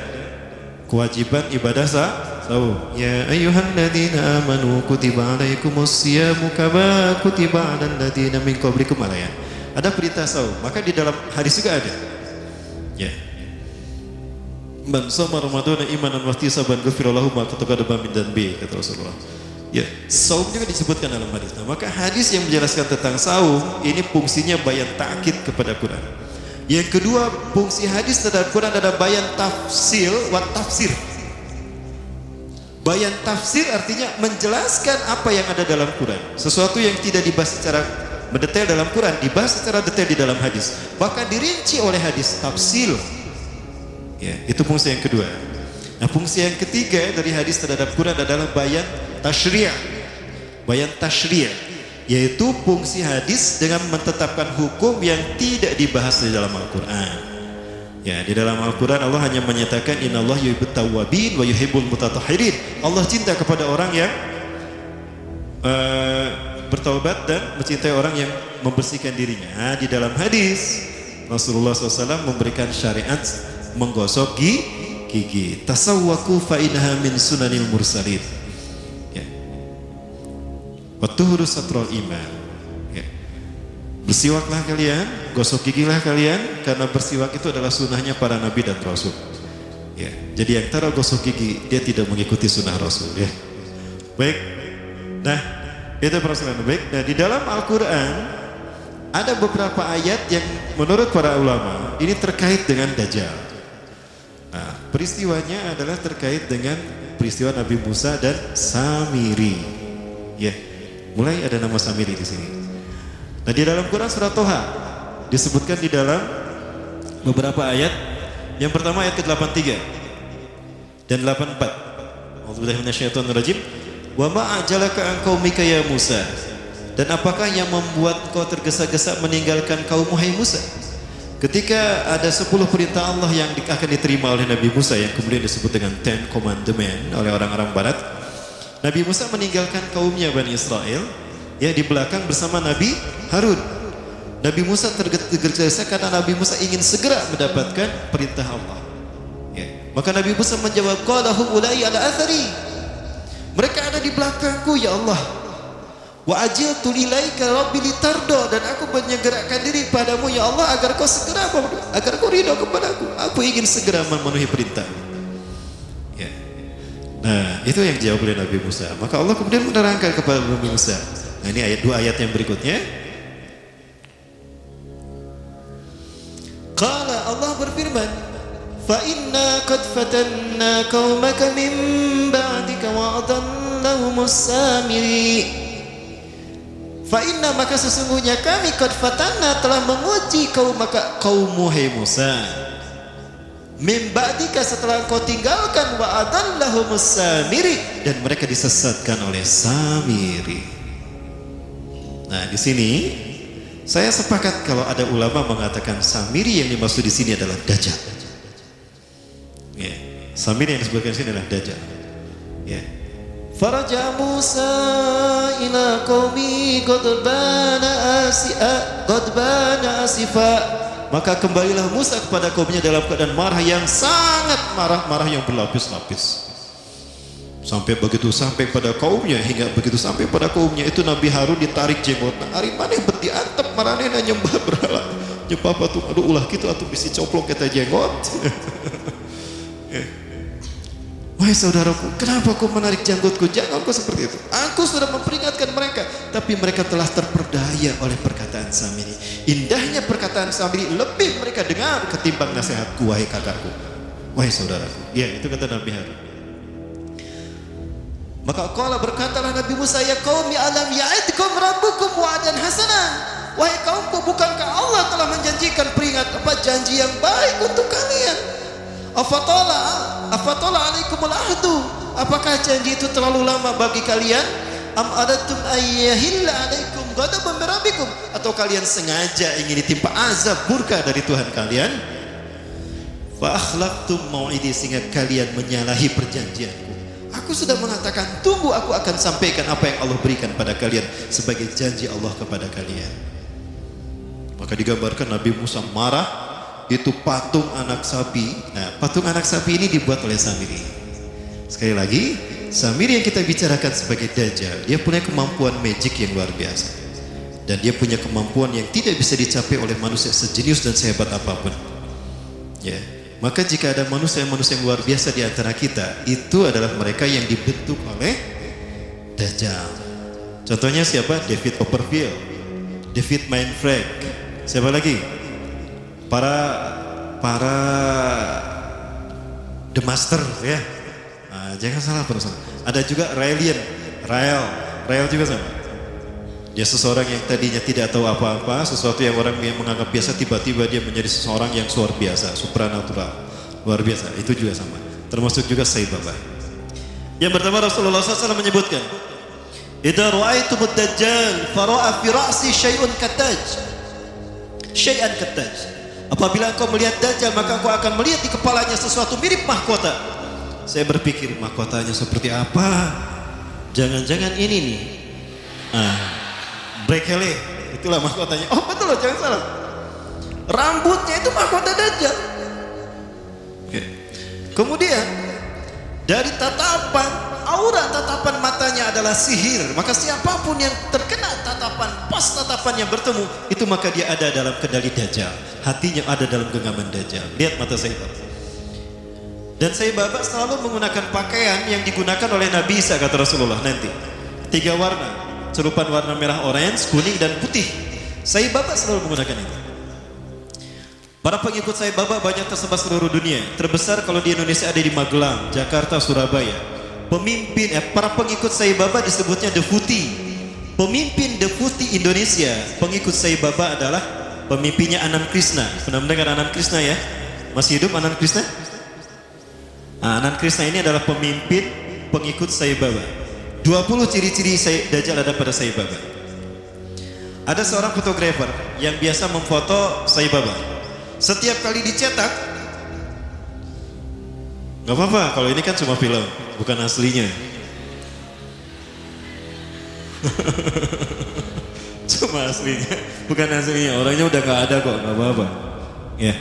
kewajiban ibadah sahur. Ya ayyuhalladzina amanu kutiba alaikumusyamu kama kutiba alal ladzina min qablikum ya. Ada perintah sahur, maka di dalam hadis juga ada. Ya. Man shoma ramadhana imanan wa ihtisaban ghufira lahu ma taqaddama min dhanbi, kata Rasulullah. Ya, saum juga disebutkan dalam hadis. Nah, maka hadis yang menjelaskan tentang saum ini fungsinya bayan ta'kid kepada Quran. Yang kedua, fungsi hadis terhadap Quran adalah bayan tafsil wa tafsir. Bayan tafsir artinya menjelaskan apa yang ada dalam Quran. Sesuatu yang tidak dibahas secara mendetail dalam Quran dibahas secara detail di dalam hadis, bahkan dirinci oleh hadis, tafsil. Ya, itu fungsi yang kedua. Nah, fungsi yang ketiga dari hadis terhadap Quran adalah bayan tasyri'. Bayan tasyri', yaitu fungsi hadis dengan menetapkan hukum yang tidak dibahas di dalam Al-Quran. Ya, di dalam Al-Quran Allah hanya menyatakan innallaha yuhibbut tawwabin wa yuhibbul mutatahhirin. Allah cinta kepada orang yang bertaubat dan mencintai orang yang membersihkan dirinya. Nah, di dalam hadis Rasulullah SAW memberikan syariat menggosok gigi. Tasawwaku fa innaha min sunanil mursalin. Ya. Wa tuhuru satrul iman. Ya. Bersiwaklah kalian, gosok gigilah kalian, karena bersiwak itu adalah sunnahnya para nabi dan rasul. Ya. Jadi yang antara gosok gigi dia tidak mengikuti sunnah Rasul. Ya. Baik. Nah, itu persoalan baik. Nah, di dalam Al-Quran ada beberapa ayat yang menurut para ulama ini terkait dengan Dajjal. Nah, peristiwanya adalah terkait dengan peristiwa Nabi Musa dan Samiri. Ya, Mulai ada nama Samiri di sini. Nah, di dalam Quran surat Toha disebutkan di dalam beberapa ayat. Yang pertama ayat ke-83 dan 84. A'udzubillahi minasyaitonirrajim. Wa ma ajalaka an qaumika ya Musa. Dan apakah yang membuat kau tergesa-gesa meninggalkan kaummu hai Musa? Ketika ada 10 perintah Allah yang akan diterima oleh Nabi Musa yang kemudian disebut dengan Ten Commandment oleh orang-orang barat, Nabi Musa meninggalkan kaumnya Bani Israel ya di belakang bersama Nabi Harun. Nabi Musa tergesa-gesa karena Nabi Musa ingin segera mendapatkan perintah Allah ya. Maka Nabi Musa menjawab, qala hum ulai ala athari, mereka ada di belakangku ya Allah. Wa ajiltu ilaika rabbi litardo, dan aku menyegerakan diri padamu ya Allah agar kau segera, agar kau ridho kepadaku. Aku ingin segera memenuhi perintah ya. Nah, itu yang dijawab oleh Nabi Musa. Maka Allah kemudian menerangkan kepada Nabi Musa. Nah, ini ayat 2 ayat yang berikutnya. Qala, Allah berfirman, fa inna qad fatanna qaumaka min ba'dika wa adallahu Samiri. Fa inna, maka sesungguhnya kami qad fatanna, telah menguji kaummu hai Musa, min ba'dika, setelah engkau tinggalkan, wa adallahu Samiri, dan mereka disesatkan oleh Samiri. Nah, di sini saya sepakat kalau ada ulama mengatakan Samiri yang dimaksud di sini adalah Dajjal. Ya, Samiri yang disebutkan di sini adalah Dajjal. Ya. Faraja Musa ila qaumi ghadbana asifa. Maka kembalilah Musa kepada kaumnya dalam keadaan marah yang sangat marah yang berlapis-lapis. Sampai pada kaumnya, hingga begitu sampai pada kaumnya itu Nabi Harun ditarik jenggotnya. Ari maneh berdiantep maranehna nyembah berhala. Nyembah patung, aduh ulah kitu atuh bisi coplok eta jenggot. Wahai saudaraku, kenapa kau menarik jenggotku? Jangan kau seperti itu. Aku sudah memperingatkan mereka, tapi mereka telah terperdaya oleh perkataan Samiri. Indahnya perkataan Samiri lebih mereka dengar ketimbang nasihatku, wahai kakakku, wahai saudaraku. Ya, itu kata Nabi Harun. Maka qala, berkatalah Nabi Musa, ya qaumi alam ya'idkum rabbukum wa'dan hasana. Wahai kaumku, bukankah Allah telah menjanjikan janji yang baik untuk kalian? Afatala alaikumul ahdu. Apakah janji itu terlalu lama bagi kalian? Am adatum ayyahilla alaikum ghadabun min rabbikum, atau kalian sengaja ingin ditimpa azab murka dari Tuhan kalian? Fa akhlaftum mau'idi, sehingga kalian menyalahi perjanjianku. Aku sudah mengatakan, tunggu, aku akan sampaikan apa yang Allah berikan pada kalian sebagai janji Allah kepada kalian. Maka digambarkan Nabi Musa marah, itu patung anak sapi. Nah, patung anak sapi ini dibuat oleh Samiri. Sekali lagi, Samiri yang kita bicarakan sebagai Dajjal, dia punya kemampuan magic yang luar biasa. Dan dia punya kemampuan yang tidak bisa dicapai oleh manusia sejenius dan sehebat apapun. Ya. Maka jika ada manusia-manusia yang luar biasa di antara kita, itu adalah mereka yang dibentuk oleh Dajjal. Contohnya siapa? David Copperfield, David Mindfreak. Siapa lagi? Para The Master ya. Nah, jangan salah perusahaan. Ada juga Rael juga sama. Dia seseorang yang tadinya tidak tahu apa-apa, sesuatu yang orang yang menganggap biasa, tiba-tiba dia menjadi seseorang yang luar biasa, supranatural, luar biasa. Itu juga sama. Termasuk juga Sai Baba. Yang pertama, Rasulullah SAW menyebutkan, idza ra'aitumud dajjal fara'a fi ra'si syai'un kattaj. Apabila engkau melihat Dajjal, maka engkau akan melihat di kepalanya sesuatu mirip mahkota. Saya berpikir, mahkotanya seperti apa? Jangan-jangan ini nih. Brekele, itulah mahkotanya. Oh betul loh, jangan salah. Rambutnya itu mahkota Dajjal. Oke. Kemudian dari aura tatapan matanya adalah sihir. Maka siapapun yang terkena tatapan yang bertemu, itu maka dia ada dalam kendali Dajjal. Hatinya ada dalam genggaman Dajjal. Lihat mata Sai Baba. Dan Sai Baba selalu menggunakan pakaian yang digunakan oleh Nabi Isa, kata Rasulullah nanti. 3 warna, serupan warna merah, orange, kuning, dan putih. Sai Baba selalu menggunakan itu. Para pengikut Sai Baba banyak tersebar seluruh dunia. Terbesar kalau di Indonesia ada di Magelang, Jakarta, Surabaya. Para pengikut Sai Baba disebutnya Defuti, Pemimpin deputi Indonesia pengikut Sai Baba adalah pemimpinnya Anand Krishna. Pernah mendengar Anand Krishna ya? Masih hidup Anand Krishna? Anand Krishna ini adalah pemimpin pengikut Sai Baba. 20 ciri-ciri Dajjal ada pada Sai Baba. Ada seorang fotografer yang biasa memfoto Sai Baba. Setiap kali dicetak, nggak apa-apa kalau ini kan cuma film, bukan aslinya. Cuma aslinya, bukan aslinya. Orangnya udah nggak ada kok, nggak apa-apa. Ya.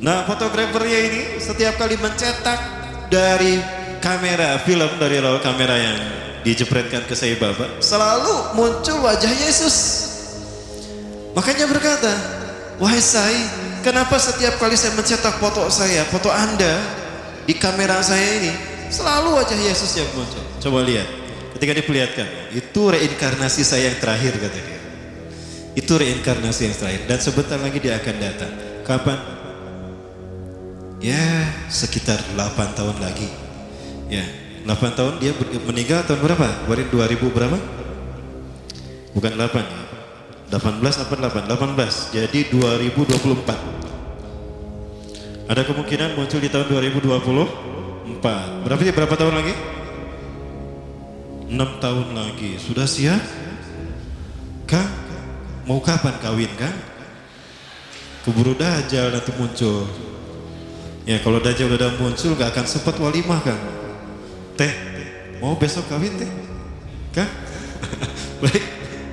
Nah, fotografernya ini setiap kali mencetak dari kamera film, dari roll kamera yang dijepretkan ke Sai Baba, selalu muncul wajah Yesus. Makanya berkata, wahai Sai, kenapa setiap kali saya mencetak foto saya, foto Anda di kamera saya ini, selalu wajah Yesus yang muncul? Coba lihat, ketika diperlihatkan, itu reinkarnasi saya yang terakhir, kata dia. Itu reinkarnasi yang terakhir, dan sebentar lagi dia akan datang. Kapan? Ya, sekitar 8 tahun lagi. Ya, 8 tahun dia meninggal tahun berapa? Kemarin 2000 berapa? Bukan 8 ya. 18 apa 8? 18. Jadi 2024. Ada kemungkinan muncul di tahun 2024. Berapa tahun lagi? 6 tahun lagi. Sudah siap? Kang, mau kapan kawin, Kang? Keburu Dajjal nanti muncul. Ya, kalau Dajjal udah muncul gak akan sempat walimah, Kang. Teh, mau besok kawin, Teh? Kang? Baik,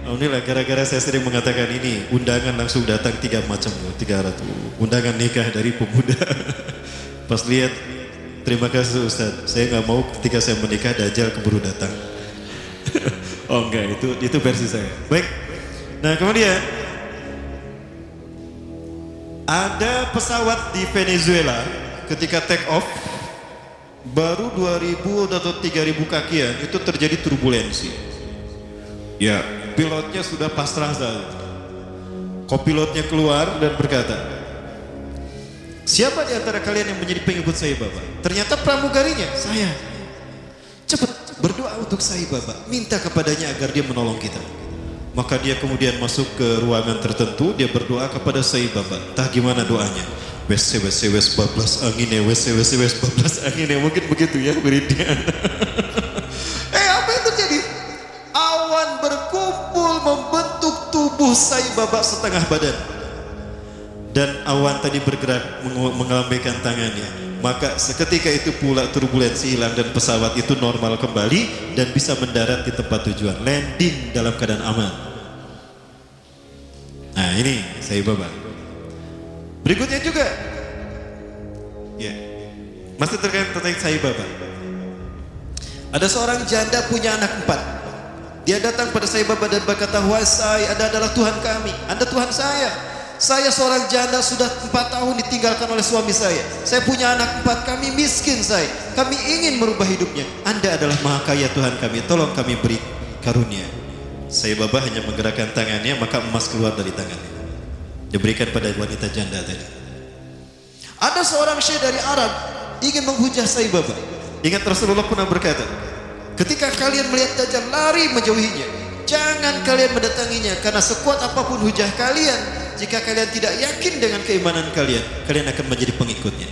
alhamdulillah, gara-gara saya sering mengatakan ini, undangan langsung datang 3 macam, 300 undangan nikah dari pemuda. Pas lihat, terima kasih Ustaz, saya gak mau ketika saya menikah Dajjal keburu datang. Oh enggak, itu versi saya. Baik, nah kemudian ada pesawat di Venezuela ketika take off baru 2000 atau 3000 kakian itu terjadi turbulensi. Ya, pilotnya sudah pasrah saat itu. Kopilotnya keluar dan berkata, siapa di antara kalian yang menjadi pengikut Sai Baba? Ternyata pramugarinya, saya. Cepat berdoa untuk Sai Baba, minta kepadanya agar dia menolong kita. Maka dia kemudian masuk ke ruangan tertentu, dia berdoa kepada Sai Baba. Entah gimana doanya. WC bablas angin ya, WC bablas angin ya, mungkin begitu ya beritanya. Apa yang terjadi? Awan berkumpul membentuk tubuh Sai Baba setengah badan. Dan awan tadi bergerak mengelambaikan tangannya. Maka seketika itu pula turbulensi hilang dan pesawat itu normal kembali dan bisa mendarat di tempat tujuan, landing dalam keadaan aman. Nah ini Sai Baba. Berikutnya juga, ya, masih terkait Sai Baba. Ada seorang janda punya anak 4. Dia datang pada Sai Baba dan berkata, wahai Sai, Anda adalah Tuhan kami, Anda Tuhan saya. Saya seorang janda sudah 4 tahun ditinggalkan oleh suami saya. Saya punya anak 4, kami miskin Sai. Kami ingin merubah hidupnya. Anda adalah maha kaya Tuhan kami, tolong kami beri karunia. Sai Baba hanya menggerakkan tangannya, maka emas keluar dari tangannya. Diberikan pada wanita janda tadi. Ada seorang syekh dari Arab ingin menghujah Sai Baba. Ingat Rasulullah pernah berkata, ketika kalian melihat Dajjal, lari menjauhinya. Jangan kalian mendatanginya, karena sekuat apapun hujah kalian, jika kalian tidak yakin dengan keimanan kalian, kalian akan menjadi pengikutnya.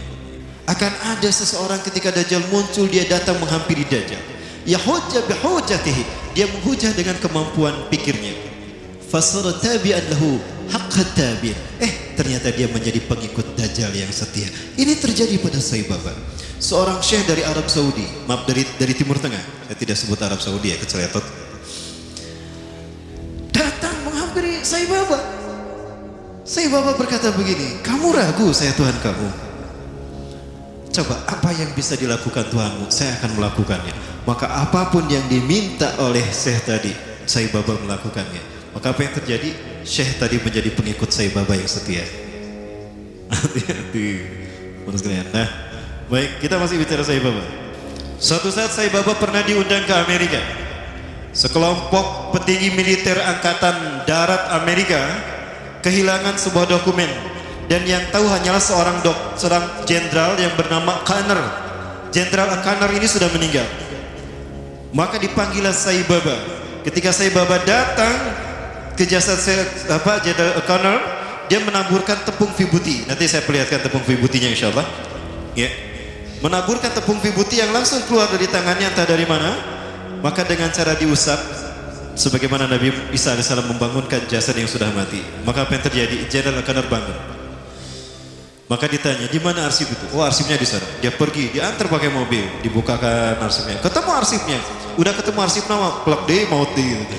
Akan ada seseorang ketika Dajjal muncul, dia datang menghampiri Dajjal. Yahujja bihujatihi, dia menghujah dengan kemampuan pikirnya. Fasara tabi'an lahu haqqa tabi'. Ternyata dia menjadi pengikut Dajjal yang setia. Ini terjadi pada Sai Baba. Seorang syekh dari Arab Saudi, maaf dari Timur Tengah. Saya tidak sebut Arab Saudi ya, keceletot. Datang menghampiri Sai Baba. Sai Baba berkata begini, kamu ragu saya Tuhan kamu? Coba apa yang bisa dilakukan Tuhanmu, saya akan melakukannya. Maka apapun yang diminta oleh syekh tadi, Sai Baba melakukannya. Maka apa yang terjadi? Syekh tadi menjadi pengikut Sai Baba yang setia. Hati-hati. Nah, baik, kita masih bicara Sai Baba. Suatu saat Sai Baba pernah diundang ke Amerika. Sekelompok petinggi militer angkatan darat Amerika kehilangan sebuah dokumen, dan yang tahu hanyalah seorang jenderal yang bernama Conner. Jenderal Conner ini sudah meninggal. Maka dipanggillah Saibaba. Ketika Saibaba datang ke jasad Jadal O'Connor, dia menaburkan tepung vibuti. Nanti saya perlihatkan tepung vibutinya insyaallah. Ya. Menaburkan tepung vibuti yang langsung keluar dari tangannya, entah dari mana. Maka dengan cara diusap, sebagaimana Nabi Isa AS membangunkan jasad yang sudah mati. Maka apa yang terjadi? Jadal O'Connor bangun. Maka ditanya, di mana arsip itu? Oh, arsipnya di sana. Dia pergi, diantar pakai mobil, dibukakan arsipnya. Ketemu arsipnya. Udah ketemu arsip nama, plak deh maut deh gitu.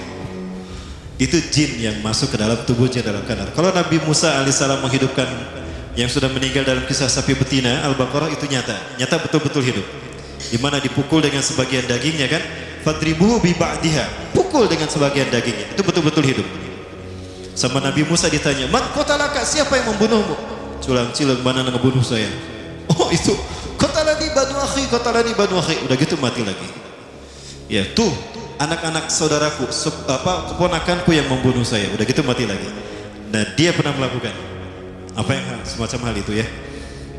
Itu jin yang masuk ke dalam tubuh Jadal O'Connor. Kalau Nabi Musa alaihissalam menghidupkan yang sudah meninggal dalam kisah sapi betina Al-Baqarah, itu nyata betul-betul hidup. Di mana dipukul dengan sebagian dagingnya kan? Fadribuhu bi ba'diha. Pukul dengan sebagian dagingnya. Itu betul-betul hidup. Sama Nabi Musa ditanya, "Man qatalaka? Siapa yang membunuhmu?" Culang-cilang, mana ngebunuh saya? Oh, itu qatalani banu akhi, qatalani banu akhi. Udah gitu mati lagi. Ya, tuh anak-anak saudaraku, keponakanku yang membunuh saya. Udah gitu mati lagi. Nah, dia pernah melakukan apa yang semacam hal itu ya.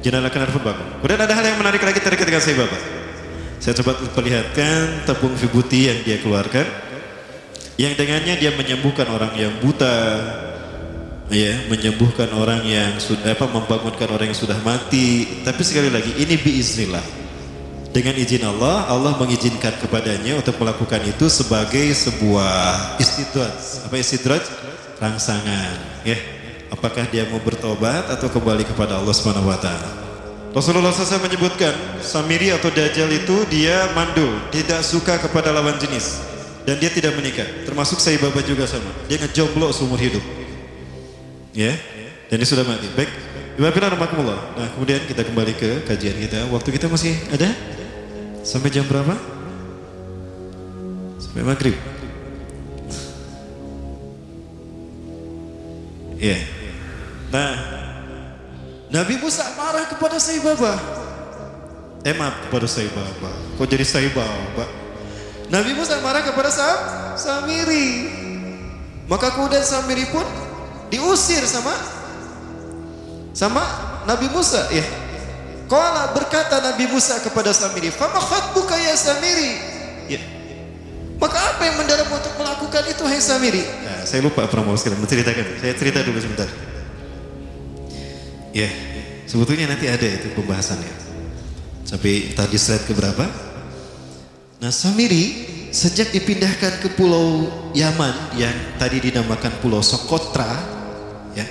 Jadal O'Connor pun bangun. Kemudian ada hal yang menarik lagi terkait dengan saya Bapak. Saya coba perlihatkan tepung vibuti yang dia keluarkan, yang dengannya dia menyembuhkan orang yang buta, ya, menyembuhkan orang yang sudah membangunkan orang yang sudah mati. Tapi sekali lagi ini biiznillah, dengan izin Allah. Allah mengizinkan kepadanya untuk melakukan itu sebagai sebuah istidraj. Apa istidraj? Rangsangan, ya. Apakah dia mau bertobat atau kembali kepada Allah Subhanahu wa taala. Rasulullah SAW menyebutkan Samiri atau Dajjal itu dia mandul, tidak suka kepada lawan jenis, dan dia tidak menikah. Termasuk Saibaba juga sama, dia ngejomblo seumur hidup. Ya, dan dia sudah mati. Baik, Nah, kemudian kita kembali ke kajian kita. Waktu kita masih ada? Sampai jam berapa? Sampai maghrib. Ya. Nah, Nabi Musa marah kepada Saibaba. Maaf, kepada Saibaba. Kok jadi Saibaba? Nabi Musa marah kepada Samiri. Maka kemudian Samiri pun diusir sama Nabi Musa, ya. Qala, berkata Nabi Musa kepada Samiri, "Fama khatbuka ya Samiri?" Ya. Maka apa yang mendorong untuk melakukan itu, hai Samiri? Nah, saya lupa promo sekalian menceritakan. Saya cerita dulu sebentar. Ya, sebetulnya nanti ada itu pembahasannya. Sampai tadi slide keberapa? Nah, Samiri sejak dipindahkan ke pulau Yaman yang tadi dinamakan Pulau Sokotra, ya.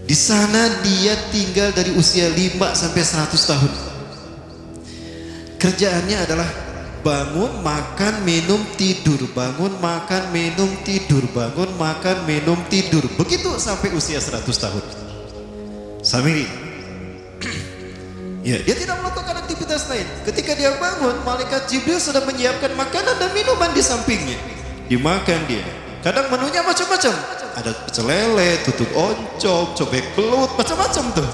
Di sana dia tinggal dari usia 5 sampai 100 tahun. Kerjaannya adalah bangun, makan, minum, tidur, bangun, makan, minum, tidur, bangun, makan, minum, tidur. Begitu sampai usia 100 tahun. Samiri. Ya, dia tidak melakukan aktivitas lain. Ketika dia bangun, malaikat Jibril sudah menyiapkan makanan dan minuman di sampingnya. Dimakan dia. Kadang menunya macam-macam. Ada pecel lele, tutuk oncom, cobek belut, macam-macam tuh.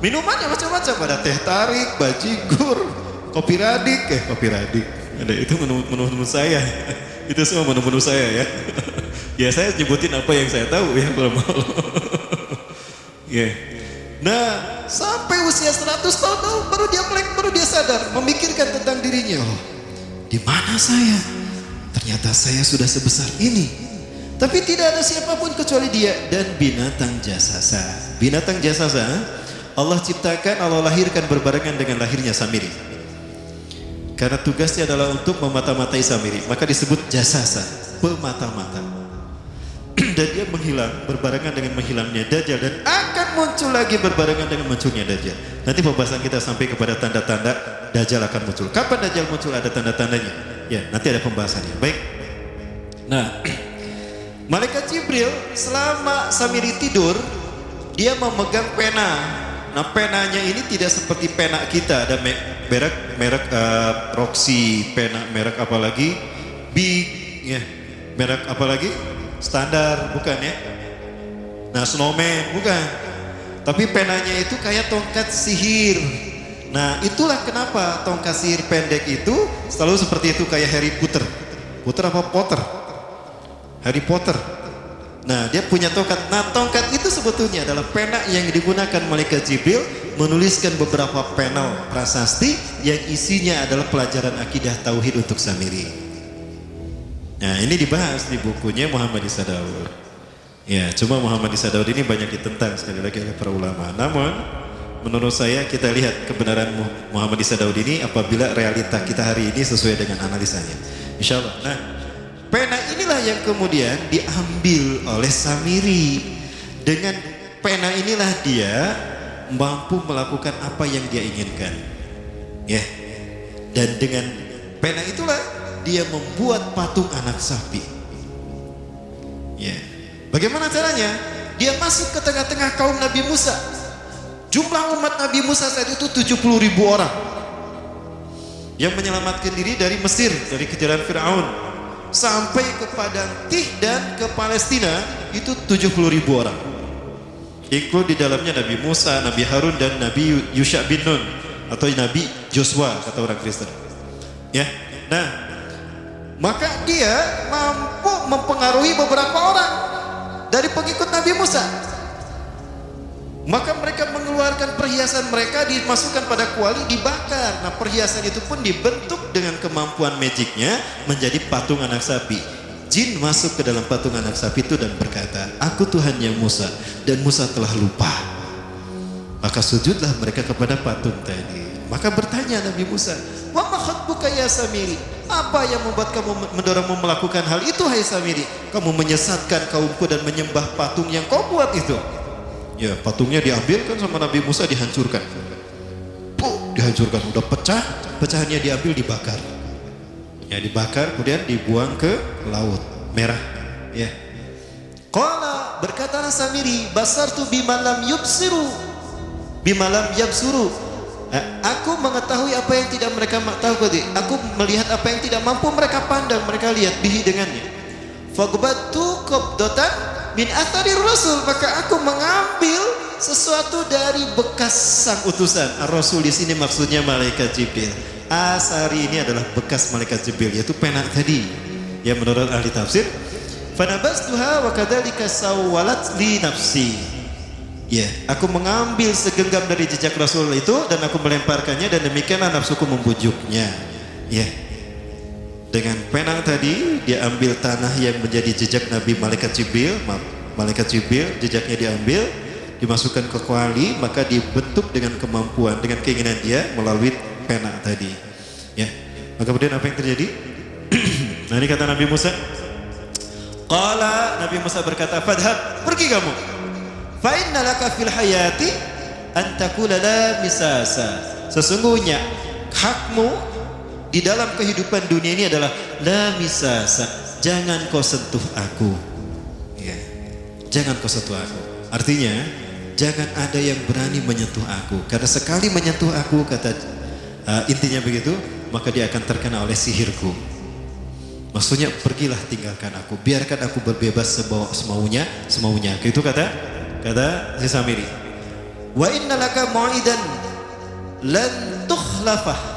Minumannya macam-macam. Ada teh tarik, bajigur, kopi radik. Ada itu menu-menu saya. Itu semua menu-menu saya ya. Ya, saya nyebutin apa yang saya tahu ya, kalau mau. Ya. Nah, sampai usia 100 tahun baru dia melek, baru dia sadar, memikirkan tentang dirinya. Oh, di mana saya? Ternyata saya sudah sebesar ini. Tapi tidak ada siapapun kecuali dia dan binatang jasasa. Binatang jasasa Allah ciptakan, Allah lahirkan berbarengan dengan lahirnya Samiri. Karena tugasnya adalah untuk memata-matai Samiri, maka disebut jasasa, pemata-mata. Dan dia menghilang berbarengan dengan menghilangnya Dajjal, dan akan muncul lagi berbarengan dengan munculnya Dajjal. Nanti pembahasan kita sampai kepada tanda-tanda Dajjal akan muncul. Kapan Dajjal muncul, ada tanda-tandanya. Ya, nanti ada pembahasannya. Baik. Nah, malaikat Jibril selama Samiri tidur, dia memegang pena. Nah, penanya ini tidak seperti pena kita, ada merek Roxy, pena merek apa lagi? Big, ya. Merek apa lagi? Standar, bukan ya? Nah, Snowman, bukan. Tapi penanya itu kayak tongkat sihir. Nah, itulah kenapa tongkat sihir pendek itu selalu seperti itu, kayak Harry Potter. Potter apa Potter? Harry Potter. Nah, dia punya tongkat. Nah, tongkat itu sebetulnya adalah pena yang digunakan malaikat Jibril menuliskan beberapa panel prasasti yang isinya adalah pelajaran akidah tauhid untuk Samiri. Nah, ini dibahas di bukunya Muhammad Isa Daud. Ya, cuma Muhammad Isa Daud ini banyak ditentang sekali lagi oleh para ulama. Namun menurut saya kita lihat kebenaran Muhammad Isa Daud ini apabila realita kita hari ini sesuai dengan analisanya. Insya Allah. Nah, pena inilah yang kemudian diambil oleh Samiri. Dengan pena inilah dia mampu melakukan apa yang dia inginkan. Ya. Dan dengan pena itulah dia membuat patung anak sapi. Ya. Bagaimana caranya? Dia masuk ke tengah-tengah kaum Nabi Musa. Jumlah umat Nabi Musa saat itu 70.000 orang yang menyelamatkan diri dari Mesir, dari kejaran Fir'aun, sampai ke Padang Tih dan ke Palestina itu 70.000 orang. Ikut di dalamnya Nabi Musa, Nabi Harun dan Nabi Yusha bin Nun atau Nabi Joshua kata orang Kristen. Ya. Nah, maka dia mampu mempengaruhi beberapa orang dari pengikut Nabi Musa. Maka mereka mengeluarkan perhiasan mereka, dimasukkan pada kuali, dibakar. Nah, perhiasan itu pun dibentuk dengan kemampuan magicnya menjadi patung anak sapi. Jin masuk ke dalam patung anak sapi itu dan berkata, "Aku Tuhannya Musa," dan Musa telah lupa. Maka sujudlah mereka kepada patung tadi. Maka bertanya Nabi Musa, "Wa ma khatbuka ya Samiri?" Apa yang membuat kamu mendorongmu melakukan hal itu, hai Samiri? Kamu menyesatkan kaumku dan menyembah patung yang kau buat itu. Ya, patungnya diambilkan sama Nabi Musa, dihancurkan. Dihancurkan, udah pecah, pecahannya diambil, dibakar. Ya, dibakar, kemudian dibuang ke laut merah. Ya. Qala, berkatalah Samiri, basartu bimalam yubsiru, bimalam yabsuru. Aku mengetahui apa yang tidak mereka tahu. Aku melihat apa yang tidak mampu mereka pandang, mereka lihat bihi dengannya. Fagbatu qabdatan min athari rasul, maka aku mengambil sesuatu dari bekas sang utusan. Ar-Rasul di sini maksudnya malaikat Jibril. Asari ini adalah bekas malaikat Jibril, yaitu pena tadi. Ya, menurut ahli tafsir, fanabastuha wa kadzalika sawwalat li nafsi. Ya, aku mengambil segenggam dari jejak Rasul itu dan aku melemparkannya, dan demikianlah nafsuku membujuknya. Ya. Dengan penang tadi dia ambil tanah yang menjadi jejak Nabi malaikat Jibril. Malaikat Jibril jejaknya diambil, dimasukkan ke kuali, maka dibentuk dengan kemampuan, dengan keinginan dia melalui pena tadi. Ya. Maka kemudian apa yang terjadi? Nah, ini kata Nabi Musa. Qala, Nabi Musa berkata, "Fadhhab, pergi kamu. Fa inna laka fil hayati an taqula la misasa." Sesungguhnya hakmu di dalam kehidupan dunia ini adalah la misasa, jangan kau sentuh aku. Ya. Jangan kau sentuh aku. Artinya, jangan ada yang berani menyentuh aku, karena sekali menyentuh aku, kata intinya begitu, maka dia akan terkena oleh sihirku. Maksudnya, pergilah, tinggalkan aku, biarkan aku berbebas semaunya. Itu kata si Samiri. Wa innalaka mau'idan lan tukhlafah.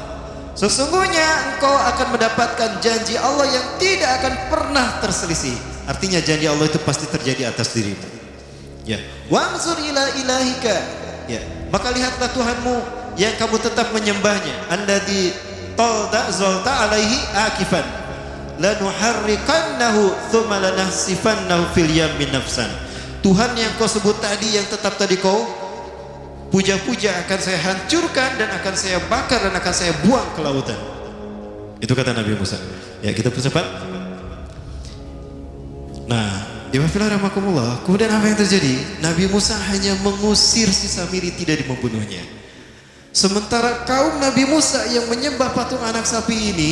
Sesungguhnya engkau akan mendapatkan janji Allah yang tidak akan pernah terselisih. Artinya janji Allah itu pasti terjadi atas dirimu. Ya. Wanzur ila ilahika. Ya. Maka lihatlah Tuhanmu yang kamu tetap menyembahnya. Alladzi talda zalta alaihi akifan. Lanuharriqannahu thumma lanahsifannahu fil yammi nafsan. Tuhan yang kau sebut tadi, yang tetap tadi kau puja-puja, akan saya hancurkan dan akan saya bakar dan akan saya buang ke lautan. Itu kata Nabi Musa. Ya, kita percepat. Nah, Rahmatullah, kemudian apa yang terjadi? Nabi Musa hanya mengusir si Samiri, tidak membunuhnya. Sementara kaum Nabi Musa yang menyembah patung anak sapi ini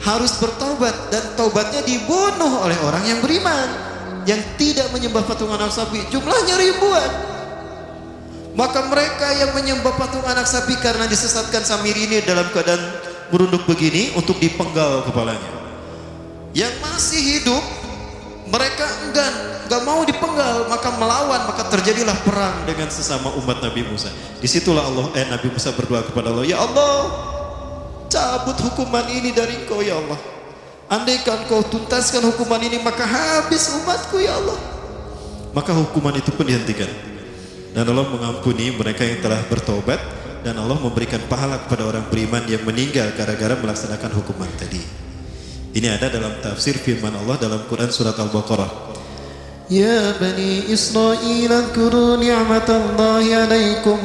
harus bertaubat, dan taubatnya dibunuh oleh orang yang beriman. Yang tidak menyembah patung anak sapi jumlahnya ribuan. Maka mereka yang menyembah patung anak sapi karena disesatkan Samiri ini dalam keadaan merunduk begini untuk dipenggal kepalanya. Yang masih hidup, mereka enggak mau dipenggal, maka melawan, maka terjadilah perang dengan sesama umat Nabi Musa. Disitulah Nabi Musa berdoa kepada Allah, "Ya Allah, cabut hukuman ini dari Engkau ya Allah. Andaikan Kau tuntaskan hukuman ini, maka habis umatku ya Allah." Maka hukuman itu pun dihentikan. Dan Allah mengampuni mereka yang telah bertobat, dan Allah memberikan pahala kepada orang beriman yang meninggal gara-gara melaksanakan hukuman tadi. Ini ada dalam tafsir firman Allah dalam Quran surat Al-Baqarah. Ya Bani Israil adhkuru ni'matallahi alaikum.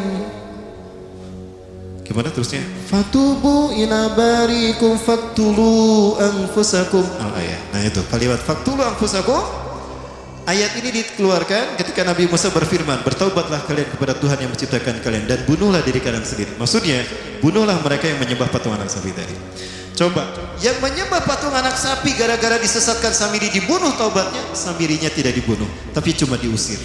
Gimana terusnya? Fatubu ila barikum faktulu anfusakum. Al-ayat. Nah itu kalimat faktulu anfusakum. Ayat ini dikeluarkan ketika Nabi Musa berfirman, bertaubatlah kalian kepada Tuhan yang menciptakan kalian dan bunuhlah diri kalian sendiri. Maksudnya, bunuhlah mereka yang menyembah patung anak sapi tadi. Coba, yang menyembah patung anak sapi gara-gara disesatkan Samiri dibunuh taubatnya, Samirinya tidak dibunuh, tapi cuma diusir.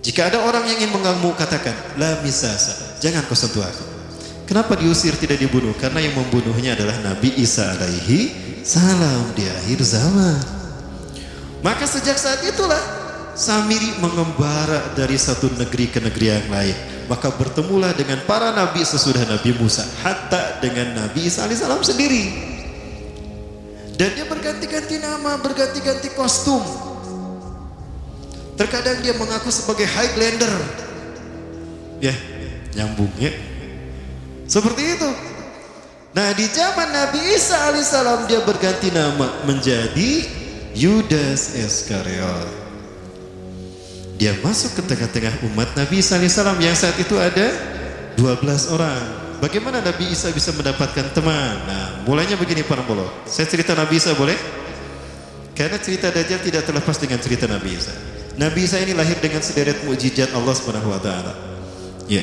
Jika ada orang yang ingin mengganggu, katakan, la misasa, jangan kau sentuh aku. Kenapa diusir tidak dibunuh? Karena yang membunuhnya adalah Nabi Isa alaihi salam di akhir zaman. Maka sejak saat itulah Samiri mengembara dari satu negeri ke negeri yang lain. Maka bertemulah dengan para nabi sesudah Nabi Musa, hatta dengan Nabi Isa alaihissalam sendiri. Dan dia berganti-ganti nama, berganti-ganti kostum. Terkadang dia mengaku sebagai Highlander. Ya, nyambung ya. Seperti itu. Nah, di zaman Nabi Isa alaihissalam dia berganti nama menjadi Yudas Iskariot. Dia masuk ke tengah-tengah umat Nabi Isa alaihissalam yang saat itu ada 12 orang. Bagaimana Nabi Isa bisa mendapatkan teman? Nah, mulainya begini para pembolo. Saya cerita Nabi Isa boleh? Karena cerita Dajjal tidak terlepas dengan cerita Nabi Isa. Nabi Isa ini lahir dengan sederet mukjizat Allah Subhanahu wa taala. Ya.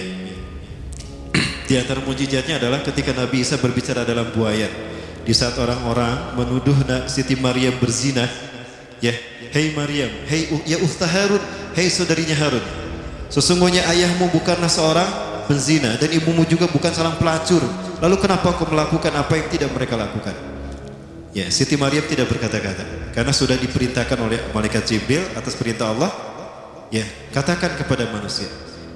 Di antara mukjizatnya adalah ketika Nabi Isa berbicara dalam buaya. Di saat orang-orang menuduh Siti Maryam berzina, ya, hei Maryam, hei ya ukhta Harun, hei saudarinya Harun, sesungguhnya ayahmu bukanlah seorang penzina dan ibumu juga bukan seorang pelacur. Lalu kenapa kau melakukan apa yang tidak mereka lakukan? Ya, Siti Maryam tidak berkata-kata karena sudah diperintahkan oleh malaikat Jibril atas perintah Allah. Ya, katakan kepada manusia,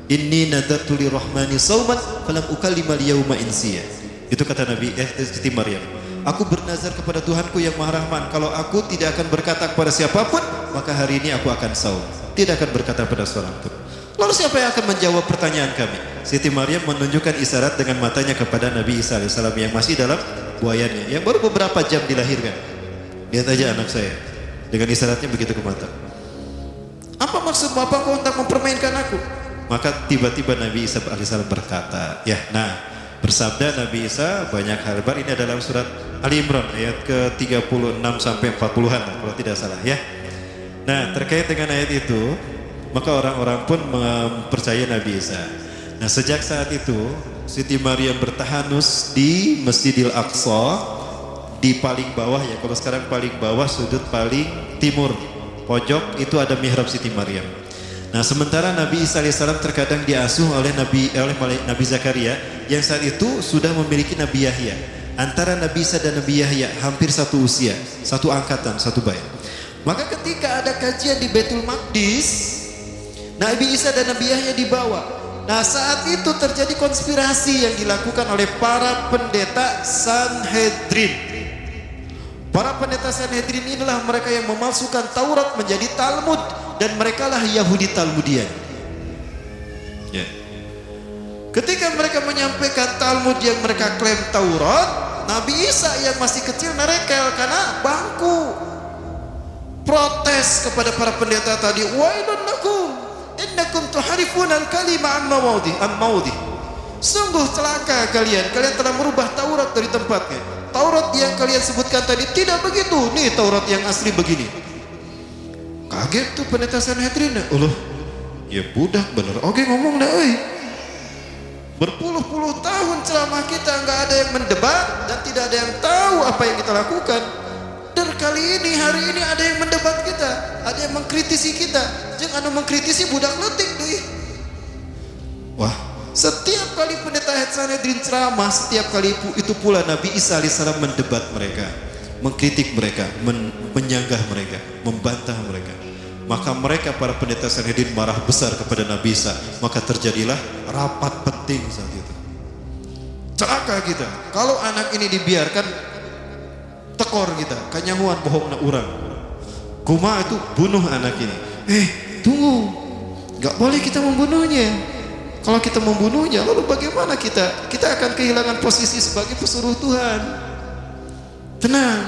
inni nadartu lirrahmani sauman falam ukallima al-yawma insiya. Itu kata Nabi Siti Maryam. Aku bernazar kepada Tuhanku yang Maha Rahman, kalau aku tidak akan berkata kepada siapapun, maka hari ini aku akan saum. Tidak akan berkata pada seorang pun. Lalu siapa yang akan menjawab pertanyaan kami? Siti Maryam menunjukkan isyarat dengan matanya kepada Nabi Isa alaihissalam yang masih dalam buayanya, yang baru beberapa jam dilahirkan. Lihat aja anak saya, dengan isyaratnya begitu ke mata. Apa maksud Bapak kau hendak mempermainkan aku? Maka tiba-tiba Nabi Isa alaihissalam berkata, ya, nah, bersabda Nabi Isa banyak hal lebar. Ini adalah surat Ali Imran ayat ke-36 sampai 40-an kalau tidak salah ya. Nah, terkait dengan ayat itu, maka orang-orang pun mempercayai Nabi Isa. Nah, sejak saat itu Siti Maryam bertahanus di Masjidil Aqsa di paling bawah ya. Kalau sekarang paling bawah sudut paling timur pojok itu ada mihrab Siti Maryam. Nah, sementara Nabi Isa alaihissalam terkadang diasuh oleh Nabi Zakaria yang saat itu sudah memiliki Nabi Yahya. Antara Nabi Isa dan Nabi Yahya hampir satu usia, satu angkatan, satu bait. Maka ketika ada kajian di Baitul Maqdis, Nabi Isa dan Nabi Yahya dibawa. Nah, saat itu terjadi konspirasi yang dilakukan oleh para pendeta Sanhedrin. Para pendeta Sanhedrin inilah mereka yang memalsukan Taurat menjadi Talmud, dan merekalah Yahudi Talmudian. Ya. Ketika mereka menyampaikan Talmud yang mereka klaim Taurat, Nabi Isa yang masih kecil merekel karena bangku. Protes kepada para pendeta tadi, wailun lakum innakum tuharifuna al-kalima an mawadhi. Sungguh celaka kalian telah merubah Taurat dari tempatnya. Taurat yang kalian sebutkan tadi tidak begitu. Nih Taurat yang asli begini. Kaget tuh pendeta Sanhedrin. Allah, ya budak bener. Oke ngomong dah, oi. Berpuluh-puluh tahun ceramah kita nggak ada yang mendebat dan tidak ada yang tahu apa yang kita lakukan. Dan kali ini, hari ini ada yang mendebat kita, ada yang mengkritisi kita. Jangan mengkritisi budak letik deh. Wah, setiap kali pendeta Sanhedrin ceramah, setiap kali itu pula Nabi Isa alaihissalam mendebat mereka, mengkritik mereka, menyanggah mereka, membantah mereka. Maka mereka para pendeta Sanhedrin marah besar kepada Nabi Isa. Maka terjadilah rapat penting saat itu. Celaka kita kalau anak ini dibiarkan, tekor kita, kanyahuan bohong na urang. Kuma itu bunuh anak ini. Tunggu, Nggak boleh kita membunuhnya. Kalau kita membunuhnya, lalu bagaimana kita? Kita akan kehilangan posisi sebagai pesuruh Tuhan. Tenang,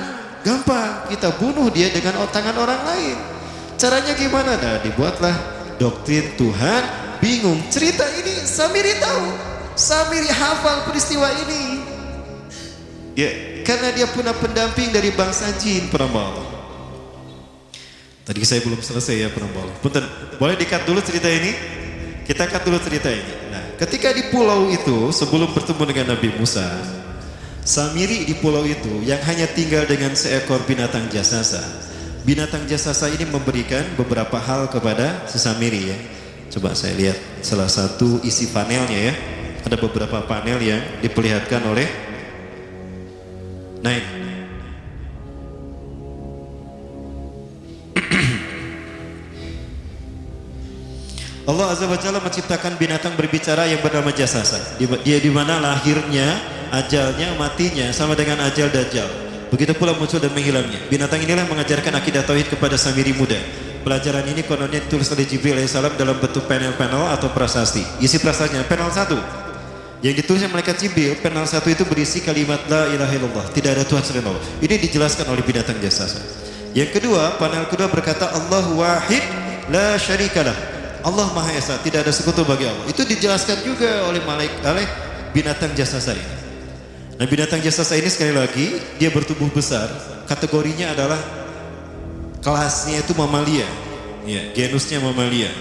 gampang, kita bunuh dia dengan tangan orang lain. Caranya gimana? Nah, dibuatlah doktrin Tuhan. Bingung, cerita ini Samiri tahu, Samiri hafal peristiwa ini. Ya, karena dia punya pendamping dari bangsa jin, penambah Allah. Tadi saya belum selesai ya, penambah Allah. Punten, boleh di-cut dulu cerita ini? Kita cut dulu cerita ini. Nah, ketika di pulau itu sebelum bertemu dengan Nabi Musa, Samiri di pulau itu yang hanya tinggal dengan seekor binatang jasasa. Binatang jasasa ini memberikan beberapa hal kepada si Samiri ya. Coba saya lihat salah satu isi panelnya ya. Ada beberapa panel yang diperlihatkan oleh naik. Allah Azza wa Jalla menciptakan binatang berbicara yang bernama jasasa. Dia di mana lahirnya, ajalnya, matinya sama dengan ajal dajjal. Begitu pula muncul dan menghilangnya. Binatang inilah mengajarkan akidah tauhid kepada Samiri muda. Pelajaran ini kononnya ditulis oleh Jibril alaihissalam dalam bentuk panel-panel atau prasasti. Isi prasastanya panel 1. Yang ditulis oleh malaikat Jibril, panel 1 itu berisi kalimat la ilaha illallah, tidak ada Tuhan selain Allah. Ini dijelaskan oleh binatang jasasa. Yang kedua, panel kedua berkata Allahu wahid la syarikalah. Allah Maha Esa, tidak ada sekutu bagi Allah. Itu dijelaskan juga oleh binatang jasasa ini. Nah, binatang jasasa ini sekali lagi dia bertubuh besar. Kategorinya adalah kelasnya itu mamalia. Ya, genusnya mamalia.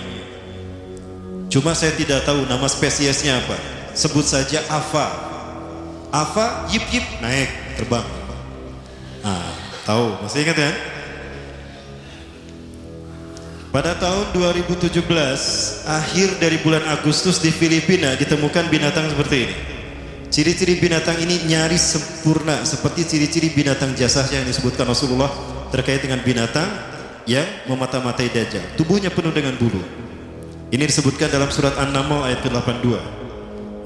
Cuma saya tidak tahu nama spesiesnya apa. Sebut saja Afa. Afa yip yip naik terbang. Nah, tahu, masih ingat kan? Pada tahun 2017, akhir dari bulan Agustus di Filipina ditemukan binatang seperti ini. Ciri-ciri binatang ini nyaris sempurna seperti ciri-ciri binatang jasasa yang disebutkan Rasulullah terkait dengan binatang yang memata-matai dajjal. Tubuhnya penuh dengan bulu. Ini disebutkan dalam surat An-Naml ayat ke-82.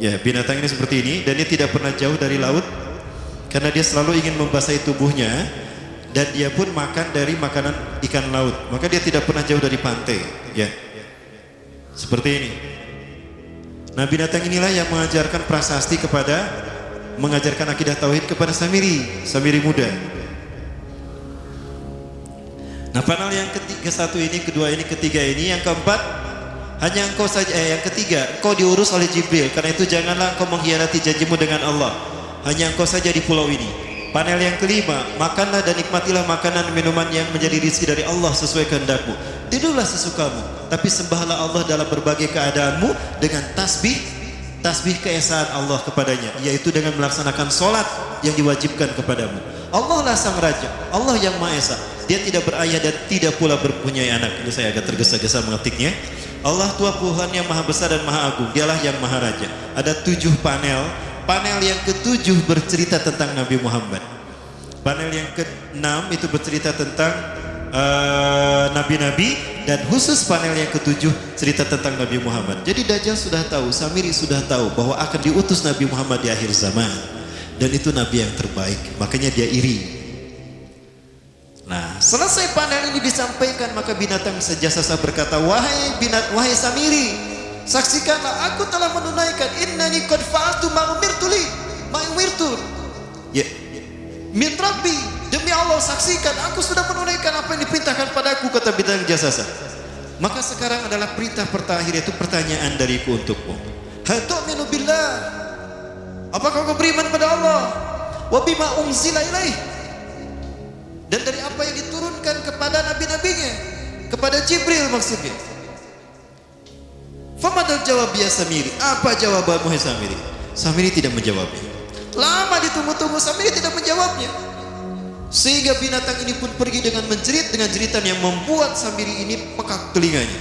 Ya, binatang ini seperti ini dan dia tidak pernah jauh dari laut karena dia selalu ingin membasahi tubuhnya. Dan dia pun makan dari makanan ikan laut. Maka dia tidak pernah jauh dari pantai. Ya, seperti ini. Nah, binatang inilah yang mengajarkan prasasti mengajarkan akidah tauhid kepada Samiri muda. Nah, panel yang ketiga, satu ini, kedua ini, ketiga ini, yang keempat, hanya engkau saja. Yang ketiga, engkau diurus oleh Jibril. Karena itu janganlah engkau mengkhianati janjimu dengan Allah. Hanya engkau saja di pulau ini. Panel yang kelima, makanlah dan nikmatilah makanan minuman yang menjadi rezeki dari Allah sesuai kehendakmu. Tidurlah sesukamu, tapi sembahlah Allah dalam berbagai keadaanmu dengan tasbih keesaan Allah kepadanya, yaitu dengan melaksanakan solat yang diwajibkan kepadamu. Allah lah sang raja, Allah yang Maha Esa. Dia tidak berayah dan tidak pula berpunyai anak. Ini saya agak tergesa-gesa mengetiknya. Allah Tuhan Tuhan yang Maha Besar dan Maha Agung. Dialah yang Maha Raja. Ada 7 panel. Panel yang ke-7 bercerita tentang Nabi Muhammad. Panel yang ke-6 itu bercerita tentang nabi-nabi, dan khusus panel yang ke-7 cerita tentang Nabi Muhammad. Jadi Dajjal sudah tahu, Samiri sudah tahu bahwa akan diutus Nabi Muhammad di akhir zaman, dan itu nabi yang terbaik, makanya dia iri. Nah, selesai panel ini disampaikan, maka binatang jasasa berkata, wahai Samiri, saksikanlah aku telah menunaikan innani qad fa'altu ma umirtu li ma umirtu ya min rabbi, demi Allah saksikan aku sudah menunaikan apa yang diperintahkan padaku, kata binatang jasasa. Maka sekarang adalah perintah terakhir, yaitu pertanyaan dariku untukmu. Hal tu'minu billah, apakah kau beriman pada Allah, wa bima unzila ilaih, dan dari apa yang diturunkan kepada nabi-nabinya, kepada Jibril maksudnya. Famadal jawab ya Samiri, apa jawabanmu hai Samiri? Samiri tidak menjawabnya. Lama ditunggu-tunggu, Samiri tidak menjawabnya. Sehingga binatang ini pun pergi dengan menjerit, dengan jeritan yang membuat Samiri ini pekak telinganya.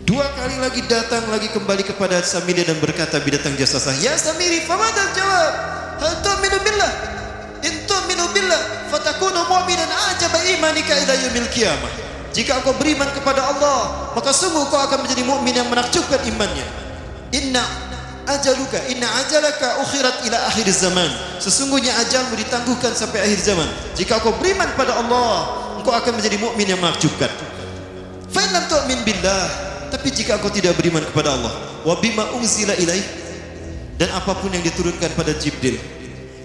2 kali lagi datang lagi kembali kepada Samiri dan berkata binatang jasasa, ya Samiri, famadal jawab, hal tu'minu billah, in tu'minu billah fatakunu mu'minan ajaba imanika ila yaumil qiyamah. Jika engkau beriman kepada Allah, maka sungguh kau akan menjadi mukmin yang menakjubkan imannya. Inna ajalaka ukhirat ila akhir zaman. Sesungguhnya ajalmu ditangguhkan sampai akhir zaman. Jika engkau beriman pada Allah, engkau akan menjadi mukmin yang menakjubkan. Fa in lam tu'min billah, Tapi jika engkau tidak beriman kepada Allah, wa bima unzila ilaih, dan apapun yang diturunkan pada Jibril,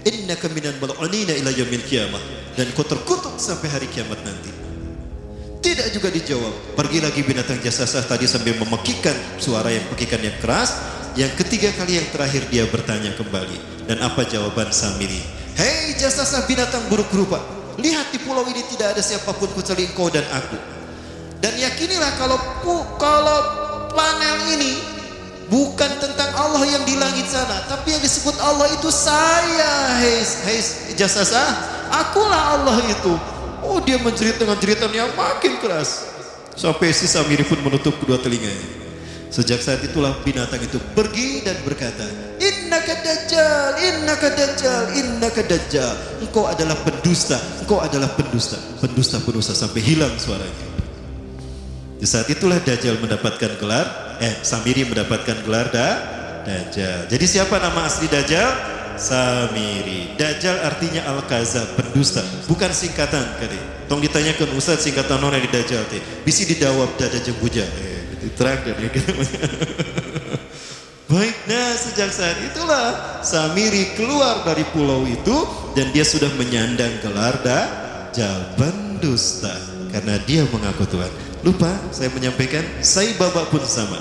innaka minal mal'unina ila yaumil qiyamah, dan kau terkutuk sampai hari kiamat nanti. Tidak juga dijawab. Pergi lagi binatang jasasah tadi sambil memekikkan suara yang pekikan yang keras. Yang ketiga kali yang terakhir dia bertanya kembali. Dan apa jawaban Samiri? Hei jasasah binatang buruk rupa, lihat di pulau ini tidak ada siapapun kecuali engkau dan aku. Dan yakinilah kalau panel ini bukan tentang Allah yang di langit sana, tapi yang disebut Allah itu saya. Hei jasasah, akulah Allah itu. Oh, dia menjerit dengan jeritan yang makin keras sampai si Samiri pun menutup kedua telinganya. Sejak saat itulah binatang itu pergi dan berkata, innaka dajjal, innaka dajjal, innaka dajjal. Engkau adalah pendusta, engkau adalah pendusta, pendusta sampai hilang suaranya. Di saat itulah Dajjal mendapatkan gelar, Samiri mendapatkan gelar Dajjal. Jadi siapa nama asli Dajjal? Samiri. Dajjal artinya Al-Kazab, pendusta, bukan singkatan kali. Tong ditanyakan Ustaz singkatan nona di Dajjal teh. Bisi didawab dada jembuja. Terang dan ya gitu. Baik, nah sejak saat itulah Samiri keluar dari pulau itu dan dia sudah menyandang gelar Dajjal, pendusta, karena dia mengaku Tuhan. Lupa saya menyampaikan, Sai Baba pun sama.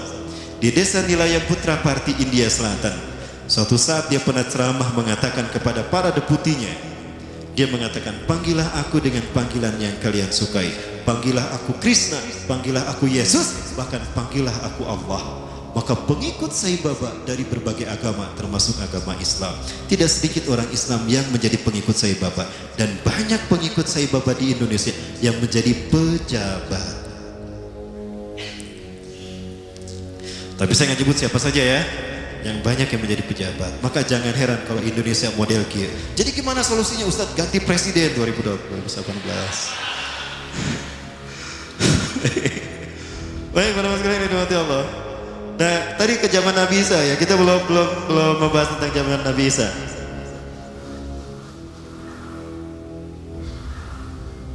Di desa Nilayang Putra Parti, India Selatan, suatu saat dia pernah ceramah mengatakan kepada para deputinya, dia mengatakan, panggillah aku dengan panggilan yang kalian sukai. Panggillah aku Krishna, panggillah aku Yesus, bahkan panggillah aku Allah. Maka pengikut Sai Baba dari berbagai agama, termasuk agama Islam. Tidak sedikit orang Islam yang menjadi pengikut Sai Baba. Dan banyak pengikut Sai Baba di Indonesia yang menjadi pejabat. Tapi saya nggak nyebut siapa saja ya, yang banyak yang menjadi pejabat. Maka jangan heran kalau Indonesia model kia. Jadi gimana solusinya Ustadz? Ganti presiden 2018. Baik, pada sekalian yang dirahmati Allah. Nah, tadi ke zaman Nabi Isa ya, kita belum membahas tentang zaman Nabi Isa.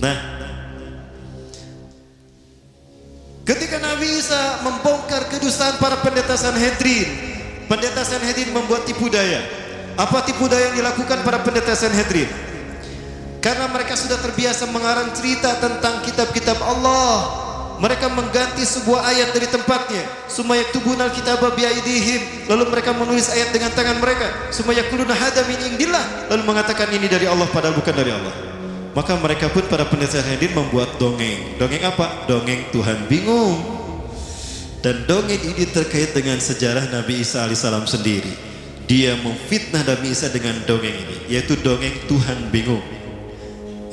Nah, ketika Nabi Isa membongkar kedustaan para pendeta Sanhedrin, pendeta Sanhedrin membuat tipu daya. Apa tipu daya yang dilakukan para pendeta Sanhedrin? Karena mereka sudah terbiasa mengarang cerita tentang kitab-kitab Allah, mereka mengganti sebuah ayat dari tempatnya. Summa yaktubunal kitaba biaidihim, lalu mereka menulis ayat dengan tangan mereka. Summa yaquluna hadza min indillah, lalu mengatakan ini dari Allah padahal bukan dari Allah. Maka mereka pun para pendeta Sanhedrin membuat dongeng. Dongeng apa? Dongeng Tuhan bingung. Dan dongeng ini terkait dengan sejarah Nabi Isa alaihissalam sendiri. Dia memfitnah Nabi Isa dengan dongeng ini, yaitu dongeng Tuhan bingung.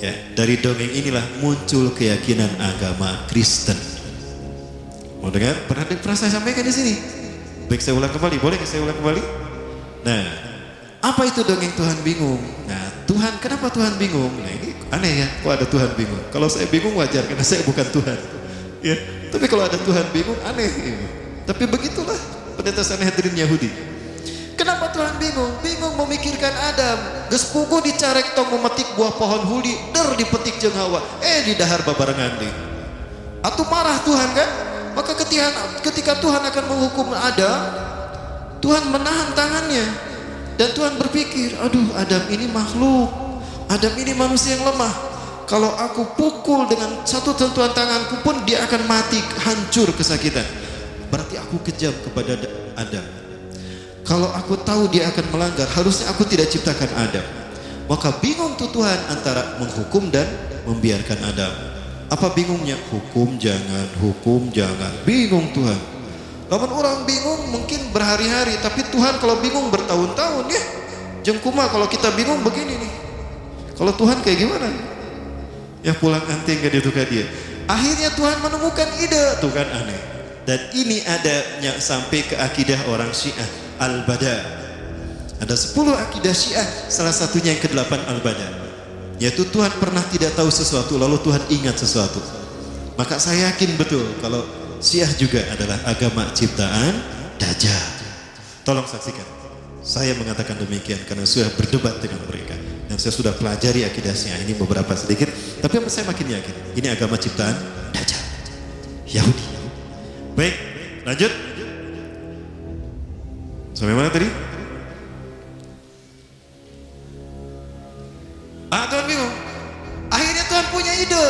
Ya, dari dongeng inilah muncul keyakinan agama Kristen. Mau dengar? Pernah saya sampaikan di sini. Baik, saya ulang kembali. Boleh saya ulang kembali? Nah, apa itu dongeng Tuhan bingung? Nah, Tuhan, kenapa Tuhan bingung? Nah, ini aneh ya, kok ada Tuhan bingung? Kalau saya bingung wajar karena saya bukan Tuhan. Ya, tapi kalau ada Tuhan bingung aneh. Tapi begitulah pendeta Sanhedrin Yahudi. Kenapa Tuhan bingung? Bingung memikirkan Adam. Geus puguh dicarek tong memetik buah pohon huli, der dipetik jeung Hawa. Di dahar babarengan deui. Atuh marah Tuhan kan? Maka ketika Tuhan akan menghukum Adam, Tuhan menahan tangannya. Dan Tuhan berpikir, aduh Adam ini makhluk, Adam ini manusia yang lemah. Kalau aku pukul dengan satu sentuhan tanganku pun dia akan mati, hancur kesakitan. Berarti aku kejam kepada Adam. Kalau aku tahu dia akan melanggar, harusnya aku tidak ciptakan Adam. Maka bingung tuh Tuhan antara menghukum dan membiarkan Adam. Apa bingungnya? Hukum jangan. Bingung Tuhan. Lawan orang bingung mungkin berhari-hari, tapi Tuhan kalau bingung bertahun-tahun ya. Jengkuma kalau kita bingung begini nih. Kalau Tuhan kayak gimana? Ya pulang anting gak ditukar dia. Akhirnya Tuhan menemukan ide, tuh kan aneh. Dan ini adanya sampai ke akidah orang Syiah. Al-Bada. Ada 10 akidah Syiah, salah satunya yang ke-8 Al-Bada. Yaitu Tuhan pernah tidak tahu sesuatu, lalu Tuhan ingat sesuatu. Maka saya yakin betul kalau Syiah juga adalah agama ciptaan Dajjal. Tolong saksikan. Saya mengatakan demikian karena sudah berdebat dengan mereka. Dan saya sudah pelajari akidah Syiah ini beberapa sedikit. Tapi saya makin yakin ini agama ciptaan Dajjal, Yahudi. Baik. Lanjut. Sampai mana tadi? Tuhan bingung. Akhirnya Tuhan punya ide.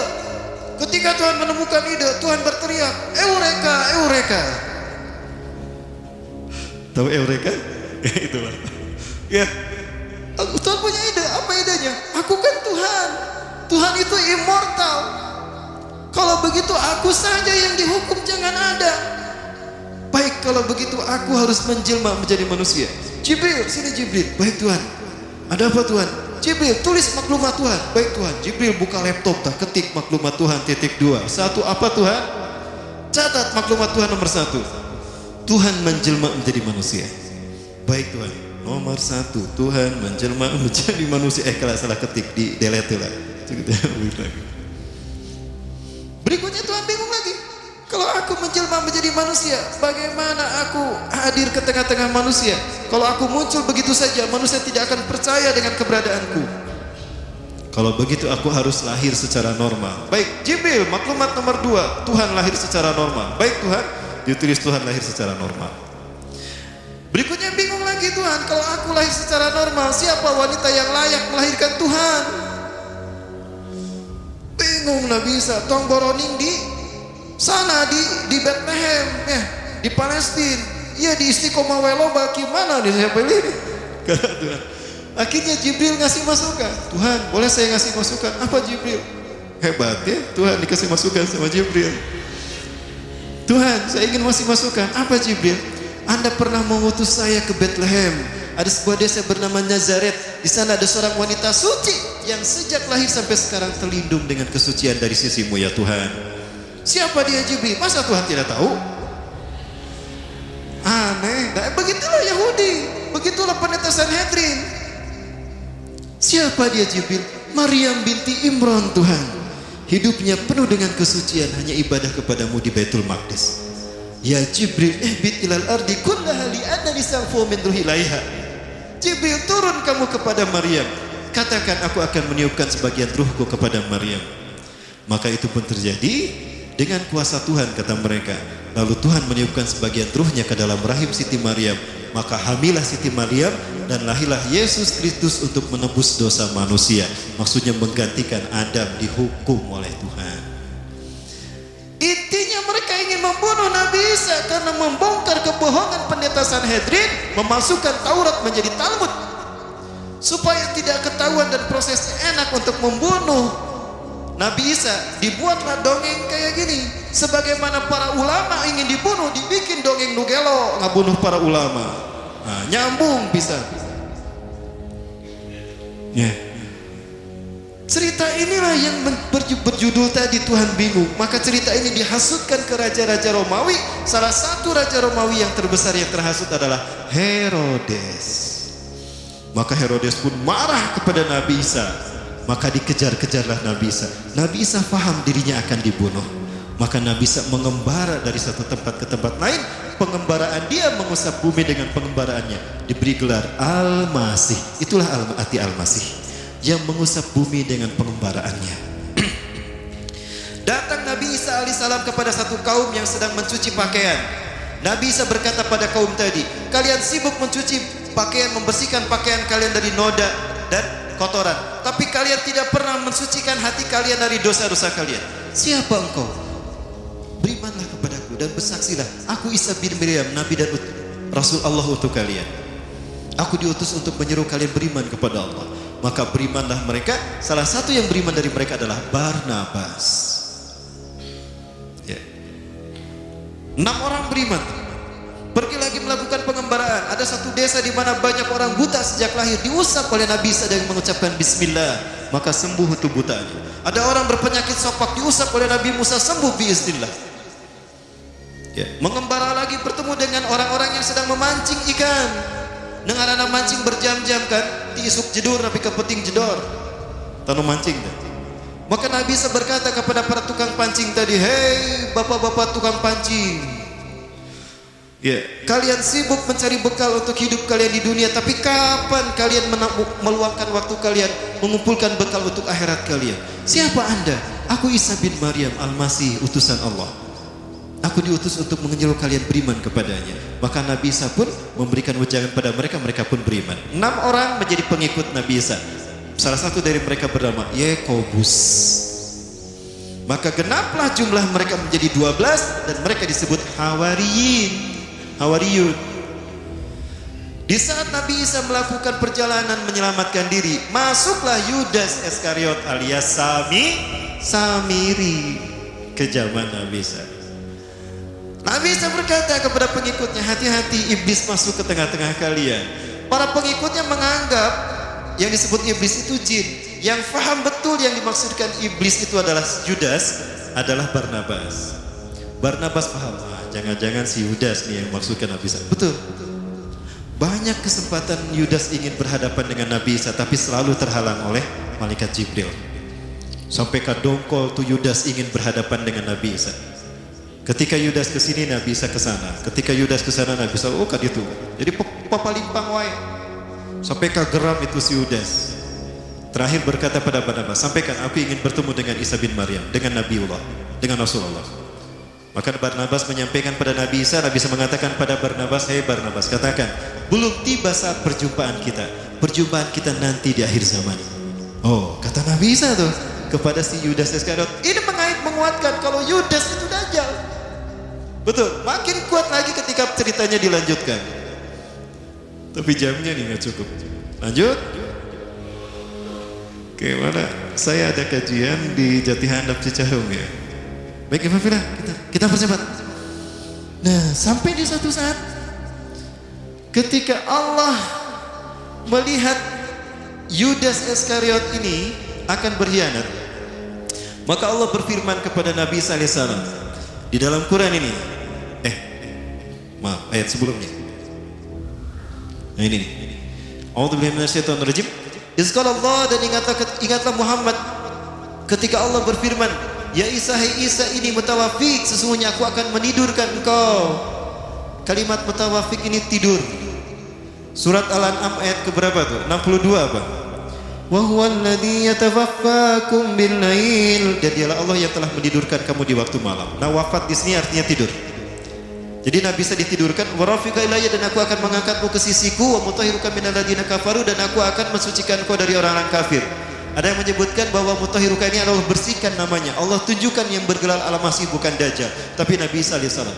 Ketika Tuhan menemukan ide, Tuhan berteriak, Eureka, Eureka. Tahu Eureka? Itu lah. Ya. Tuhan punya ide. Apa idenya? Aku kan Tuhan. Tuhan itu immortal. Kalau begitu aku saja yang dihukum, jangan ada. Baik, kalau begitu aku harus menjelma menjadi manusia. Jibril, sini Jibril. Baik Tuhan. Ada apa Tuhan? Jibril, tulis maklumat Tuhan. Baik Tuhan. Jibril buka laptop, ketik maklumat Tuhan *2. Satu apa Tuhan? Catat maklumat Tuhan nomor 1. Tuhan menjelma menjadi manusia. Baik Tuhan. Nomor 1, Tuhan menjelma menjadi manusia. Kalau salah ketik, di delete lah. Berikutnya Tuhan bingung lagi. Kalau aku menjelma menjadi manusia, bagaimana aku hadir ke tengah-tengah manusia? Kalau aku muncul begitu saja, manusia tidak akan percaya dengan keberadaanku. Kalau begitu aku harus lahir secara normal. Baik, Jibril, maklumat nomor 2, Tuhan lahir secara normal. Baik Tuhan, ditulis Tuhan lahir secara normal. Berikutnya bingung lagi Tuhan, kalau aku lahir secara normal, siapa wanita yang layak melahirkan Tuhan? Bingung, nggak bisa. Tong boroning di sana, di Bethlehem, ya, di Palestina, ya di Istiqomah Weloba, gimana nih saya pilih? Kata Tuhan. Akhirnya Jibril ngasih masukan. Tuhan, boleh saya ngasih masukan? Apa Jibril? Hebat ya, Tuhan dikasih masukan sama Jibril. Tuhan, saya ingin ngasih masukan. Apa Jibril? Anda pernah mengutus saya ke Bethlehem. Ada sebuah desa bernama Nazaret. Di sana ada seorang wanita suci yang sejak lahir sampai sekarang terlindung dengan kesucian dari sisimu ya Tuhan. Siapa dia Jibril? Masa Tuhan tidak tahu? Aneh. Nah, begitulah Yahudi. Begitulah pendeta Sanhedrin. Siapa dia Jibril? Maryam binti Imran Tuhan. Hidupnya penuh dengan kesucian, hanya ibadah kepadamu di Baitul Maqdis. Ya Jibril, ihbit ilal ardi kullaha li annani sanfu min ruhi ilaiha. Jibril, turun kamu kepada Maryam. Katakan aku akan meniupkan sebagian ruhku kepada Maryam. Maka itu pun terjadi dengan kuasa Tuhan, kata mereka. Lalu Tuhan meniupkan sebagian ruhnya ke dalam rahim Siti Maryam. Maka hamilah Siti Maryam dan lahirlah Yesus Kristus untuk menebus dosa manusia. Maksudnya menggantikan Adam dihukum oleh Tuhan. Intinya mereka ingin membunuh Nabi Isa karena membongkar kebohongan pendeta Sanhedrin, memasukkan Taurat menjadi Talmud supaya tidak ketahuan dan prosesnya enak untuk membunuh Nabi Isa. Dibuatlah dongeng kayak gini. Sebagaimana para ulama ingin dibunuh, dibikin dongeng nugelo ngabunuh para ulama. Nah, nyambung bisa. Ya. Cerita inilah yang berjudul tadi Tuhan bingung. Maka cerita ini dihasutkan ke raja-raja Romawi. Salah satu raja Romawi yang terbesar yang terhasut adalah Herodes. Maka Herodes pun marah kepada Nabi Isa. Maka dikejar-kejarlah Nabi Isa. Nabi Isa paham dirinya akan dibunuh. Maka Nabi Isa mengembara dari satu tempat ke tempat lain. Pengembaraan dia mengusap bumi dengan pengembaraannya diberi gelar Al-Masih. Itulah arti Al-Masih, yang mengusap bumi dengan pengembaraannya. Datang Nabi Isa alaihissalam kepada satu kaum yang sedang mencuci pakaian. Nabi Isa berkata pada kaum tadi, kalian sibuk mencuci pakaian, membersihkan pakaian kalian dari noda dan kotoran, tapi kalian tidak pernah mensucikan hati kalian dari dosa-dosa kalian. Siapa engkau? Berimanlah kepadaku dan bersaksilah, aku Isa bin Maryam, Nabi dan Rasul Allah untuk kalian. Aku diutus untuk menyeru kalian beriman kepada Allah. Maka berimanlah mereka. Salah satu yang beriman dari mereka adalah Barnabas. Ya. 6 orang beriman. Pergi lagi melakukan pengembaraan. Ada satu desa di mana banyak orang buta sejak lahir, diusap oleh Nabi Isa dengan mengucapkan Bismillah, maka sembuh itu butanya. Ada orang berpenyakit sopak, diusap oleh Nabi Musa, sembuh biiznillah. Ya. Mengembara lagi, bertemu dengan orang-orang yang sedang memancing ikan. Dengan anak mancing berjam-jam kan, diisuk jedur tapi kepeting jedor. Tanah mancing kan. Maka Nabi Isa berkata kepada para tukang pancing tadi, hei bapak-bapak tukang pancing, ya, kalian sibuk mencari bekal untuk hidup kalian di dunia, tapi kapan kalian meluangkan waktu kalian mengumpulkan bekal untuk akhirat kalian? Siapa anda? Aku Isa bin Maryam Al-Masih, utusan Allah. Aku aku diutus untuk menyuruh kalian beriman kepadanya. Maka Nabi Isa pun memberikan wejangan pada mereka, mereka pun beriman. 6 orang menjadi pengikut Nabi Isa. Salah satu dari mereka bernama Yakobus. Maka genaplah jumlah mereka menjadi 12 dan mereka disebut Hawariyun. Di saat Nabi Isa melakukan perjalanan menyelamatkan diri, masuklah Yudas Iskariot alias Samiri ke zaman Nabi Isa. Nabi Isa berkata kepada pengikutnya, hati-hati iblis masuk ke tengah-tengah kalian. Para pengikutnya menganggap yang disebut iblis itu jin. Yang faham betul yang dimaksudkan iblis itu adalah Yudas, adalah Barnabas. Barnabas paham, jangan-jangan si Yudas nih yang maksudkan Nabi Isa. Betul. Banyak kesempatan Yudas ingin berhadapan dengan Nabi Isa, tapi selalu terhalang oleh malaikat Jibril. Sampai kadongkol tuh Yudas ingin berhadapan dengan Nabi Isa. Ketika Yudas ke sini, Nabi Isa ke sana. Ketika Yudas ke sana, Nabi Isa kan itu. Jadi papalimpang wae. Sampai kageram itu si Yudas. Terakhir berkata pada Barnabas, sampaikan aku ingin bertemu dengan Isa bin Maryam, dengan Nabiullah, dengan Rasulullah. Maka Barnabas menyampaikan pada Nabi Isa, Nabi Isa mengatakan pada Barnabas, hei Barnabas, katakan, belum tiba saat perjumpaan kita. Perjumpaan kita nanti di akhir zaman. Oh, kata Nabi Isa tuh kepada si Yudas Iskariot. Ini menguatkan kalau Yudas itu Dajjal. Betul, makin kuat lagi ketika ceritanya dilanjutkan. Tapi jamnya nih nggak cukup. Lanjut. Oke, mana? Saya ada kajian di Jati Handap Cicaheum ya. Baik Ibu Fila, kita percepat. Nah, sampai di suatu saat ketika Allah melihat Yudas Iskariot ini akan berkhianat, maka Allah berfirman kepada Nabi Isa alaihissalam di dalam Quran ini. Maaf, ayat sebelumnya. Nah ini nih. A'udzubillahi minasyaitonirrajim. Izqala Allah, dan ingatlah Muhammad ketika Allah berfirman, ya Isa, hai Isa ini mutawafik, sesungguhnya aku akan menidurkan engkau. Kalimat mutawafik ini tidur. Surat Al-An'am ayat keberapa tuh? 62 apa? Wa huwal ladzi yatawaffakum bil lail. Dan dialah Allah yang telah menidurkan kamu di waktu malam. Nah, wafat di sini artinya tidur. Jadi Nabi Isa ditidurkan, wa rafiqa ilayya, dan aku akan mengangkatmu ke sisiku, wa mutahhiruka minal ladzina kafaru, dan aku akan mensucikan kau dari orang-orang kafir. Ada yang menyebutkan bahwa mutahhiruka ini adalah bersihkan namanya. Allah tunjukkan yang bergelar Al-Masih bukan Dajjal, tapi Nabi Isa alaihissalam.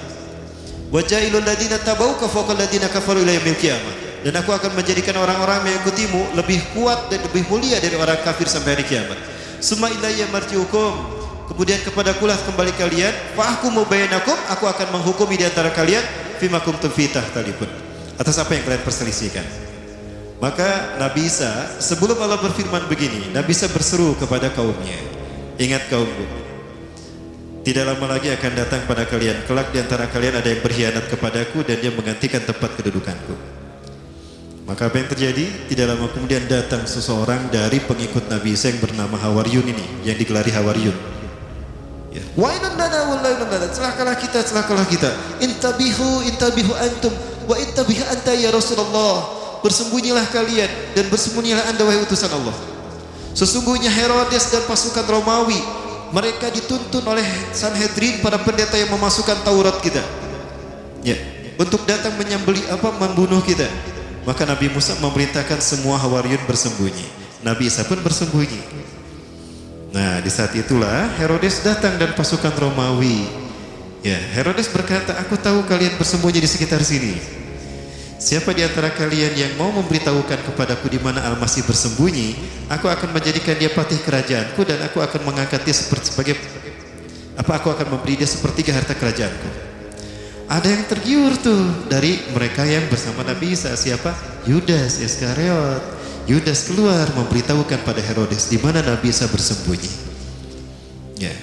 Wa ja'ilul ladzina tabauka fawqal ladzina kafaru ila yaumil qiyamah. Dan aku akan menjadikan orang-orang yang mengikutimu lebih kuat dan lebih mulia dari orang kafir sampai hari kiamat. Summa ilayya marji'ukum, kemudian kepadakulah kembali kalian, fahkumu bainakum, aku akan menghukumi di antara kalian fima kuntum fi takhtalifun, atas apa yang kalian perselisihkan. Maka Nabi Isa sebelum Allah berfirman begini, Nabi Isa berseru kepada kaumnya, ingat kaumku, tidak lama lagi akan datang pada kalian kelak di antara kalian ada yang berkhianat kepadaku dan dia menggantikan tempat kedudukanku. Maka apa yang terjadi? Tidak lama kemudian datang seseorang dari pengikut Nabi Isa yang bernama Hawariyun ini, yang digelari Hawariyun. Wailun lana wailun lana, celakalah kita. Intabihu antum wa intabih anta ya Rasulullah. Bersembunyilah kalian dan bersembunyilah anda wahai utusan Allah. Sesungguhnya Herodes dan pasukan Romawi, mereka dituntun oleh Sanhedrin, para pendeta yang memasukkan Taurat kita, ya, untuk datang membunuh kita. Maka Nabi Musa memerintahkan semua Hawariyun bersembunyi. Nabi Isa pun bersembunyi. Nah, di saat itulah Herodes datang dan pasukan Romawi. Ya, Herodes berkata, aku tahu kalian bersembunyi di sekitar sini. Siapa di antara kalian yang mau memberitahukan kepadaku di mana Al-Masih bersembunyi, aku akan menjadikan dia patih kerajaanku dan aku akan mengangkat dia aku akan memberi dia sepertiga harta kerajaanku. Ada yang tergiur tuh dari mereka yang bersama Nabi Isa. Siapa? Yudas Iskariot. Yudas keluar memberitahukan pada Herodes di mana Nabi Isa bersembunyi. Ya,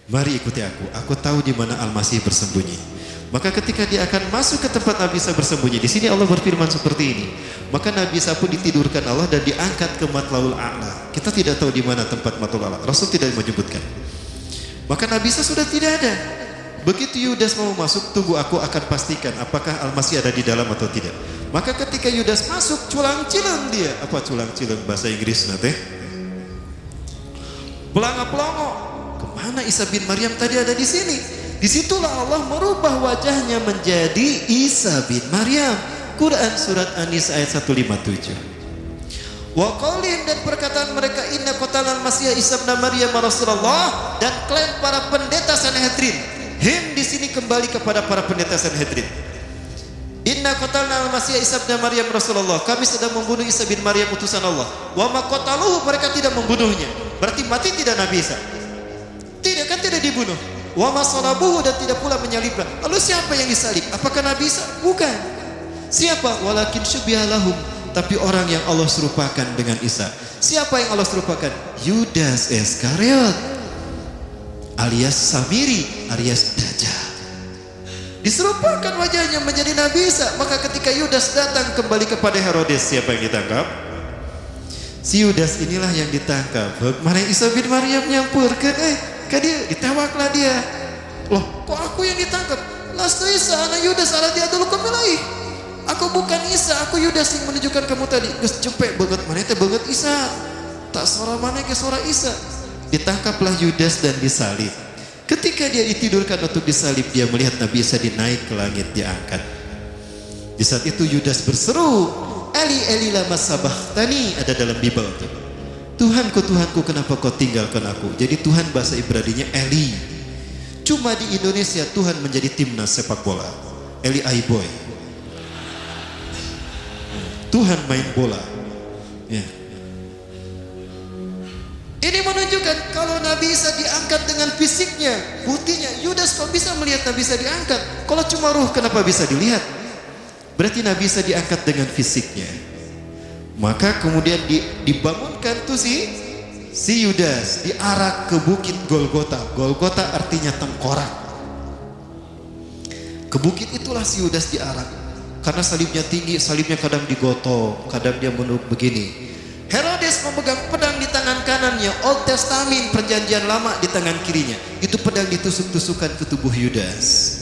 mari ikuti aku. Aku tahu di mana Al-Masih bersembunyi. Maka ketika dia akan masuk ke tempat Nabi Isa bersembunyi, di sini Allah berfirman seperti ini. Maka Nabi Isa pun ditidurkan Allah dan diangkat ke Matlaul A'la. Kita tidak tahu di mana tempat Matlaul A'la. Rasul tidak menyebutkan. Maka Nabi Isa sudah tidak ada. Begitu Yudas mau masuk, tunggu aku akan pastikan apakah Al-Masih ada di dalam atau tidak. Maka ketika Yudas masuk, culang-cileng dia. Apa culang-cileng bahasa Inggris nanti? Pelanga-pelongo. Kemana Isa bin Maryam tadi ada di sini? Disitulah Allah merubah wajahnya menjadi Isa bin Maryam. Quran surat An-Nisa ayat 157. Wa qaulihim, dan perkataan mereka, inna qatalal masih Isa bin Maryam Rasulullah, dan klaim para pendeta Sanhedrin. Him di sini kembali kepada para pendeta Sanhedrin. Inna qatalal masih Isa bin Maryam Rasulullah, kami sedang membunuh Isa bin Maryam utusan Allah. Wa ma qataluhu, mereka tidak membunuhnya. Berarti mati tidak Nabi Isa? Tidak, kan tidak dibunuh. Wa ma salabuhu, dan tidak pula menyalibnya. Lalu siapa yang disalib? Apakah Nabi Isa? Bukan. Siapa? Walakin syubiha lahum, tapi orang yang Allah serupakan dengan Isa. Siapa yang Allah serupakan? Yudas Iskariot alias Samiri alias Dajjal. Diserupakan wajahnya menjadi Nabi Isa. Maka ketika Yudas datang kembali kepada Herodes, siapa yang ditangkap? Si Yudas inilah yang ditangkap. Mana Isa bin Maryam nyampurkan, dia ditewaklah dia. Loh, kok aku yang ditangkap? Lastu Isa anak Yudas ala dia dulu kembali. Aku bukan Isa, aku Yudas yang menunjukkan kamu tadi. Gus cepet banget, mana teh banget Isa. Tak suara mana ke suara Isa. Ditangkaplah Yudas dan disalib. Ketika dia ditidurkan untuk disalib, dia melihat Nabi Isa dinaik ke langit, diangkat. Di saat itu Yudas berseru, Eli Eli lama sabachthani, ada dalam Bible itu. Tuhanku, Tuhanku, kenapa kau tinggalkan aku? Jadi Tuhan bahasa Ibraninya Eli. Cuma di Indonesia Tuhan menjadi timnas sepak bola. Eli Aiboy. Tuhan main bola. Ya. Ini menunjukkan kalau Nabi Isa diangkat dengan fisiknya. Buktinya Yudas kok bisa melihat Nabi Isa diangkat? Kalau cuma ruh kenapa bisa dilihat? Berarti Nabi Isa diangkat dengan fisiknya. Maka kemudian dibangunkan tuh si Yudas, diarak ke bukit Golgota. Golgota artinya tengkorak. Ke bukit itulah si Yudas diarak. Karena salibnya tinggi, salibnya kadang digotok, kadang dia menunduk begini. Herodes memegang pedang di tangan kanannya, Old Testament perjanjian lama di tangan kirinya. Itu pedang ditusuk-tusukkan ke tubuh Yudas.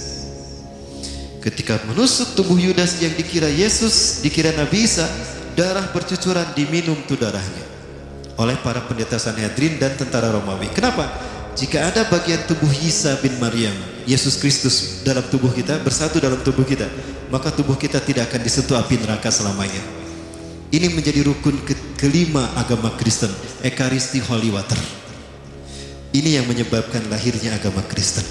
Ketika menusuk tubuh Yudas yang dikira Yesus, dikira Nabi Isa, darah bercucuran, diminum tuh darahnya oleh para pendeta Sanhedrin dan tentara Romawi. Kenapa? Jika ada bagian tubuh Isa bin Maryam, Yesus Kristus dalam tubuh kita, bersatu dalam tubuh kita, maka tubuh kita tidak akan disentuh api neraka selamanya. Ini menjadi rukun kelima agama Kristen, Ekaristi Holy Water. Ini yang menyebabkan lahirnya agama Kristen.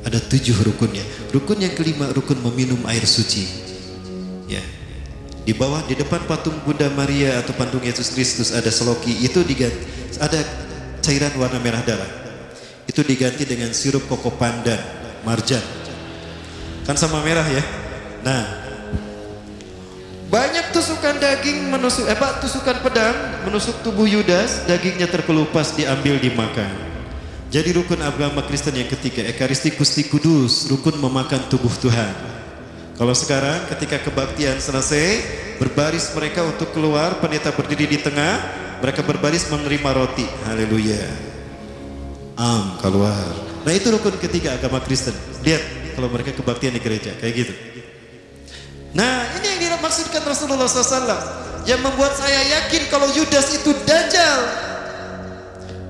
Ada 7 rukunnya. Rukun yang kelima, rukun meminum air suci. Ya. Di bawah, di depan patung Bunda Maria atau patung Yesus Kristus ada seloki. Itu diganti, ada cairan warna merah darah. Itu diganti dengan sirup koko pandan, marjan. Kan sama merah ya. Nah, banyak tusukan daging menusuk, tusukan pedang menusuk tubuh Yudas, dagingnya terkelupas, diambil dimakan. Jadi rukun agama Kristen yang ketiga, Ekaristi Gusti Kudus, rukun memakan tubuh Tuhan. Kalau sekarang ketika kebaktian selesai, berbaris mereka untuk keluar, pendeta berdiri di tengah, mereka berbaris menerima roti. Haleluya. Keluar. Nah itu rukun ketiga agama Kristen. Lihat kalau mereka kebaktian di gereja kayak gitu. Nah ini yang dimaksudkan Rasulullah SAW, yang membuat saya yakin kalau Yudas itu Dajjal.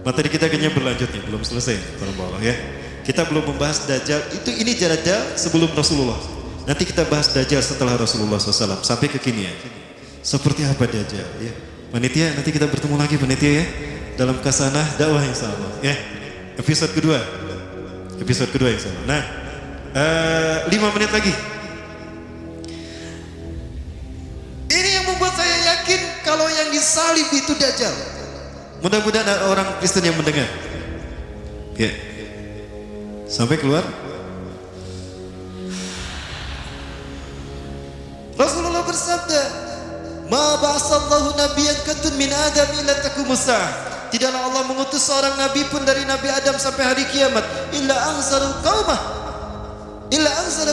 Materi kita kayaknya berlanjut nih, belum selesai para bawah ya. Kita belum membahas Dajjal, ini Dajjal sebelum Rasulullah. Nanti kita bahas Dajjal setelah Rasulullah SAW sampai kekinian. Seperti apa Dajjal ya. Panitia, nanti kita bertemu lagi panitia ya, dalam kasanah dakwah insyaallah ya. Episode kedua insyaallah. Nah 5 menit lagi. Membuat saya yakin kalau yang disalib itu Dajjal. Mudah-mudahan ada orang Kristen yang mendengar. Ya. Sampai keluar. Rasulullah bersabda, "Ma ba'asallahu nabiyyan katun min Adam illa taqumus sa'ah." Tidaklah Allah mengutus seorang nabi pun dari Nabi Adam sampai hari kiamat illa anzaru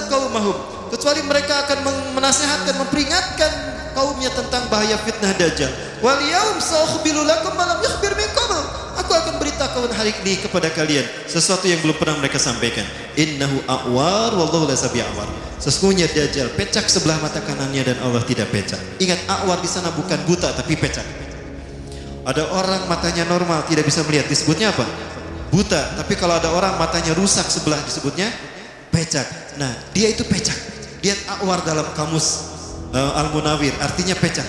qaumahum, kecuali mereka akan menasihatkan, memperingatkan kaumnya tentang bahaya fitnah Dajjal. Wal yaum sa'ukhbiru lakum ma lam yukhbir min qabl. Aku akan beritahukan hari ini kepada kalian sesuatu yang belum pernah mereka sampaikan. Innahu a'war wallahu la sabi'awar. Sesungguhnya Dajjal pecak sebelah mata kanannya dan Allah tidak pecak. Ingat, a'war di sana bukan buta tapi pecak. Ada orang matanya normal tidak bisa melihat, disebutnya apa? buta. Tapi kalau ada orang matanya rusak sebelah disebutnya pecak. Nah, dia itu pecak. Dia awar dalam kamus Al-Munawir, artinya pecak.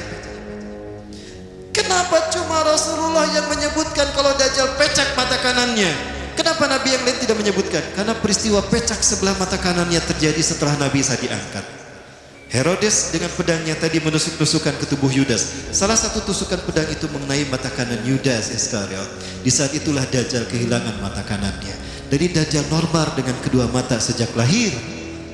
Kenapa cuma Rasulullah yang menyebutkan kalau Dajjal pecak mata kanannya? Kenapa Nabi yang lain tidak menyebutkan? Karena peristiwa pecak sebelah mata kanannya terjadi setelah Nabi Isa diangkat. Herodes dengan pedangnya tadi menusuk-nusukkan ke tubuh Yudas. Salah satu tusukan pedang itu mengenai mata kanan Yudas Iskariot. Di saat itulah Dajjal kehilangan mata kanannya. Jadi Dajjal normal dengan kedua mata sejak lahir.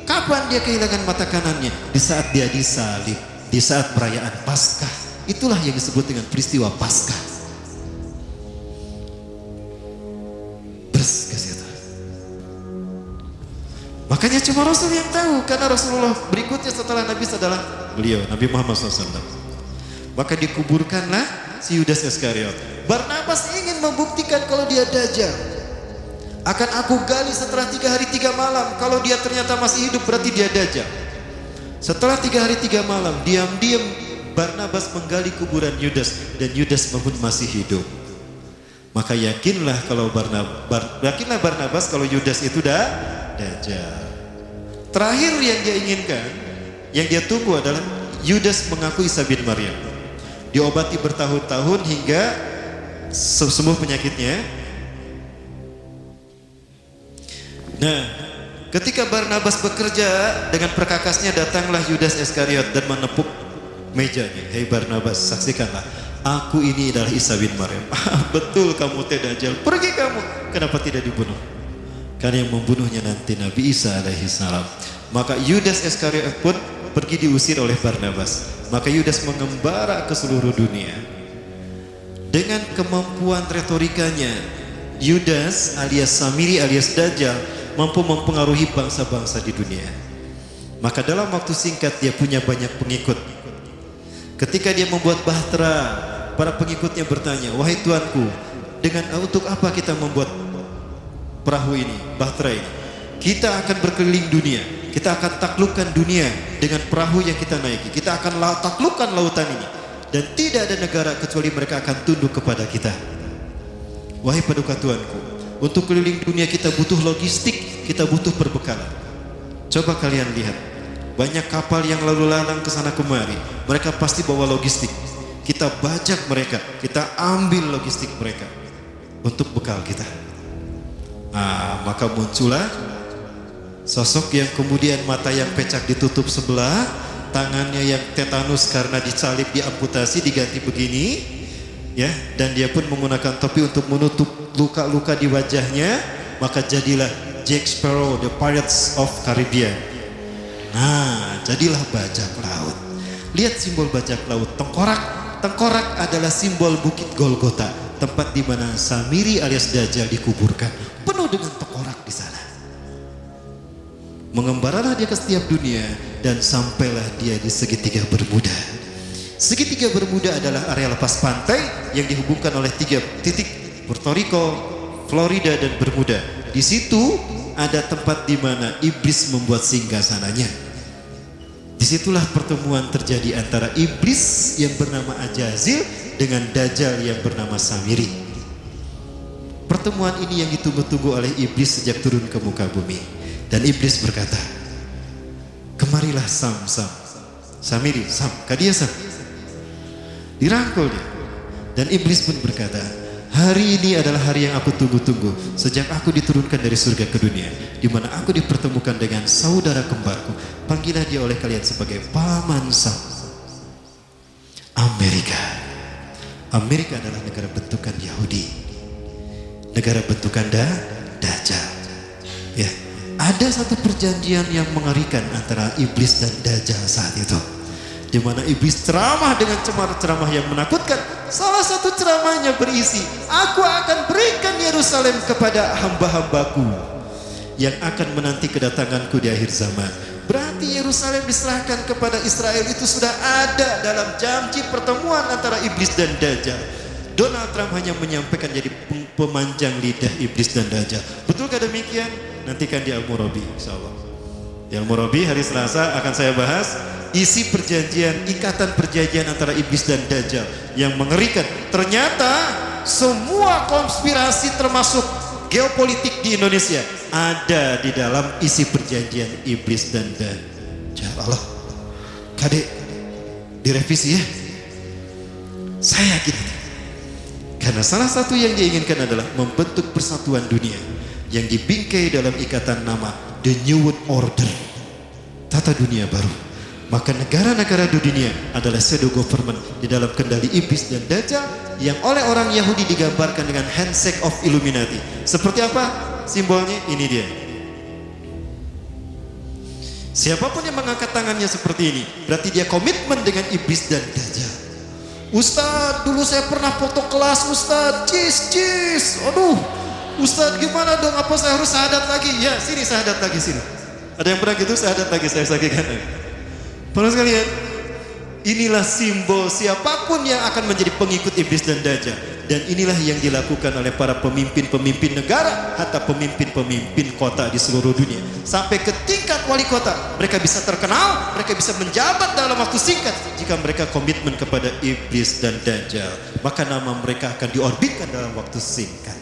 Kapan dia kehilangan mata kanannya? Di saat dia disalib, di saat perayaan Paskah. Itulah yang disebut dengan peristiwa Paskah. Makanya cuma Rasul yang tahu, karena Rasulullah berikutnya setelah Nabi adalah beliau, Nabi Muhammad SAW. Maka dikuburkanlah si Yudas Iskariot. Barnabas ingin membuktikan kalau dia Dajjal. Akan aku gali setelah 3 hari 3 malam. Kalau dia ternyata masih hidup berarti dia Dajjal. Setelah 3 hari 3 malam, diam-diam Barnabas menggali kuburan Yudas, dan Yudas pun masih hidup. Maka yakinlah Barnabas kalau Yudas itu Dajjal. Terakhir yang dia inginkan, yang dia tunggu adalah Yudas mengaku Isa bin Maryam. Diobati bertahun-tahun hingga sembuh penyakitnya. Nah, ketika Barnabas bekerja dengan perkakasnya, datanglah Yudas Iskariot dan menepuk mejanya. Hei Barnabas, saksikanlah, aku ini adalah Isa bin Maryam. Betul kamu Dajjal, pergi kamu. Kenapa tidak dibunuh? Karena yang membunuhnya nanti Nabi Isa alaihi salam. Maka Yudas Iskariot pun pergi diusir oleh Barnabas. Maka Yudas mengembara ke seluruh dunia. Dengan kemampuan retorikanya, Yudas alias Samiri alias Dajjal mampu mempengaruhi bangsa-bangsa di dunia. Maka dalam waktu singkat dia punya banyak pengikut. Ketika dia membuat bahtera, para pengikutnya bertanya, wahai tuanku, untuk apa kita membuat perahu ini, bahtera ini? Kita akan berkeliling dunia, kita akan taklukkan dunia dengan perahu yang kita naiki. Kita akan taklukkan lautan ini, dan tidak ada negara kecuali mereka akan tunduk kepada kita. Wahai paduka tuanku, untuk keliling dunia kita butuh logistik, kita butuh perbekalan. Coba kalian lihat, banyak kapal yang lalu lalang ke sana kemari, mereka pasti bawa logistik. Kita bajak mereka, kita ambil logistik mereka untuk bekal kita. Maka muncullah sosok yang kemudian mata yang pecak ditutup sebelah, tangannya yang tetanus karena disalib, diamputasi, diganti begini, ya, dan dia pun menggunakan topi untuk menutup luka-luka di wajahnya. Maka jadilah Jack Sparrow, the Pirates of Caribbean. Jadilah bajak laut. Lihat simbol bajak laut, tengkorak adalah simbol Bukit Golgota, tempat di mana Samiri alias Dajjal dikuburkan, penuh dengan tengkorak di sana. Mengembaralah dia ke setiap dunia dan sampailah dia di segitiga Bermuda. Segitiga Bermuda adalah area lepas pantai yang dihubungkan oleh 3 titik, Puerto Rico, Florida, dan Bermuda. Di situ ada tempat di mana iblis membuat singgasananya. Disitulah pertemuan terjadi antara iblis yang bernama Ajazil dengan Dajjal yang bernama Samiri. Pertemuan ini yang ditunggu-tunggu oleh iblis sejak turun ke muka bumi. Dan iblis berkata, kemarilah Sam. Samiri, Sam, kadia Sam. Dirangkul dia. Dan iblis pun berkata, hari ini adalah hari yang aku tunggu-tunggu sejak aku diturunkan dari surga ke dunia, di mana aku dipertemukan dengan saudara kembarku. Panggilah dia oleh kalian sebagai Paman Sam. Amerika adalah negara bentukan Yahudi, negara bentukan Dajjal. Ya, ada satu perjanjian yang mengerikan antara iblis dan Dajjal saat itu, di mana iblis ceramah dengan ceramah yang menakutkan. Salah satu ceramahnya berisi, aku akan berikan Yerusalem kepada hamba-hambaku yang akan menanti kedatanganku di akhir zaman. Berarti Yerusalem diserahkan kepada Israel itu sudah ada dalam janji pertemuan antara iblis dan Dajjal. Donald Trump hanya menyampaikan jadi pemanjang lidah iblis dan Dajjal. Betulkah demikian? Nantikan di Al-Murabi, insyaallah. Di Al-Murabi hari Selasa akan saya bahas isi perjanjian, ikatan perjanjian antara iblis dan Dajjal yang mengerikan. Ternyata semua konspirasi termasuk geopolitik di Indonesia ada di dalam isi perjanjian iblis dan Dajjal. Allah, kadek direvisi ya. Saya yakin, karena salah satu yang diinginkan adalah membentuk persatuan dunia yang dibingkai dalam ikatan nama The New World Order, tata dunia baru. Maka negara-negara di dunia adalah pseudo government di dalam kendali iblis dan Dajjal yang oleh orang Yahudi digambarkan dengan handshake of Illuminati. Seperti apa simbolnya? Ini dia. Siapapun yang mengangkat tangannya seperti ini, berarti dia komitmen dengan iblis dan Dajjal. Ustadz, dulu saya pernah foto kelas Ustadz, cis. Aduh, Ustadz gimana dong? Apa saya harus syahadat lagi? Ya, sini syahadat lagi sini. Ada yang pernah gitu syahadat lagi, saya saksikan. Para sekalian, inilah simbol siapapun yang akan menjadi pengikut iblis dan Dajjal. Dan inilah yang dilakukan oleh para pemimpin-pemimpin negara, hatta pemimpin-pemimpin kota di seluruh dunia. Sampai ke tingkat wali kota, mereka bisa terkenal, mereka bisa menjabat dalam waktu singkat jika mereka komitmen kepada iblis dan Dajjal. Maka nama mereka akan diorbitkan dalam waktu singkat.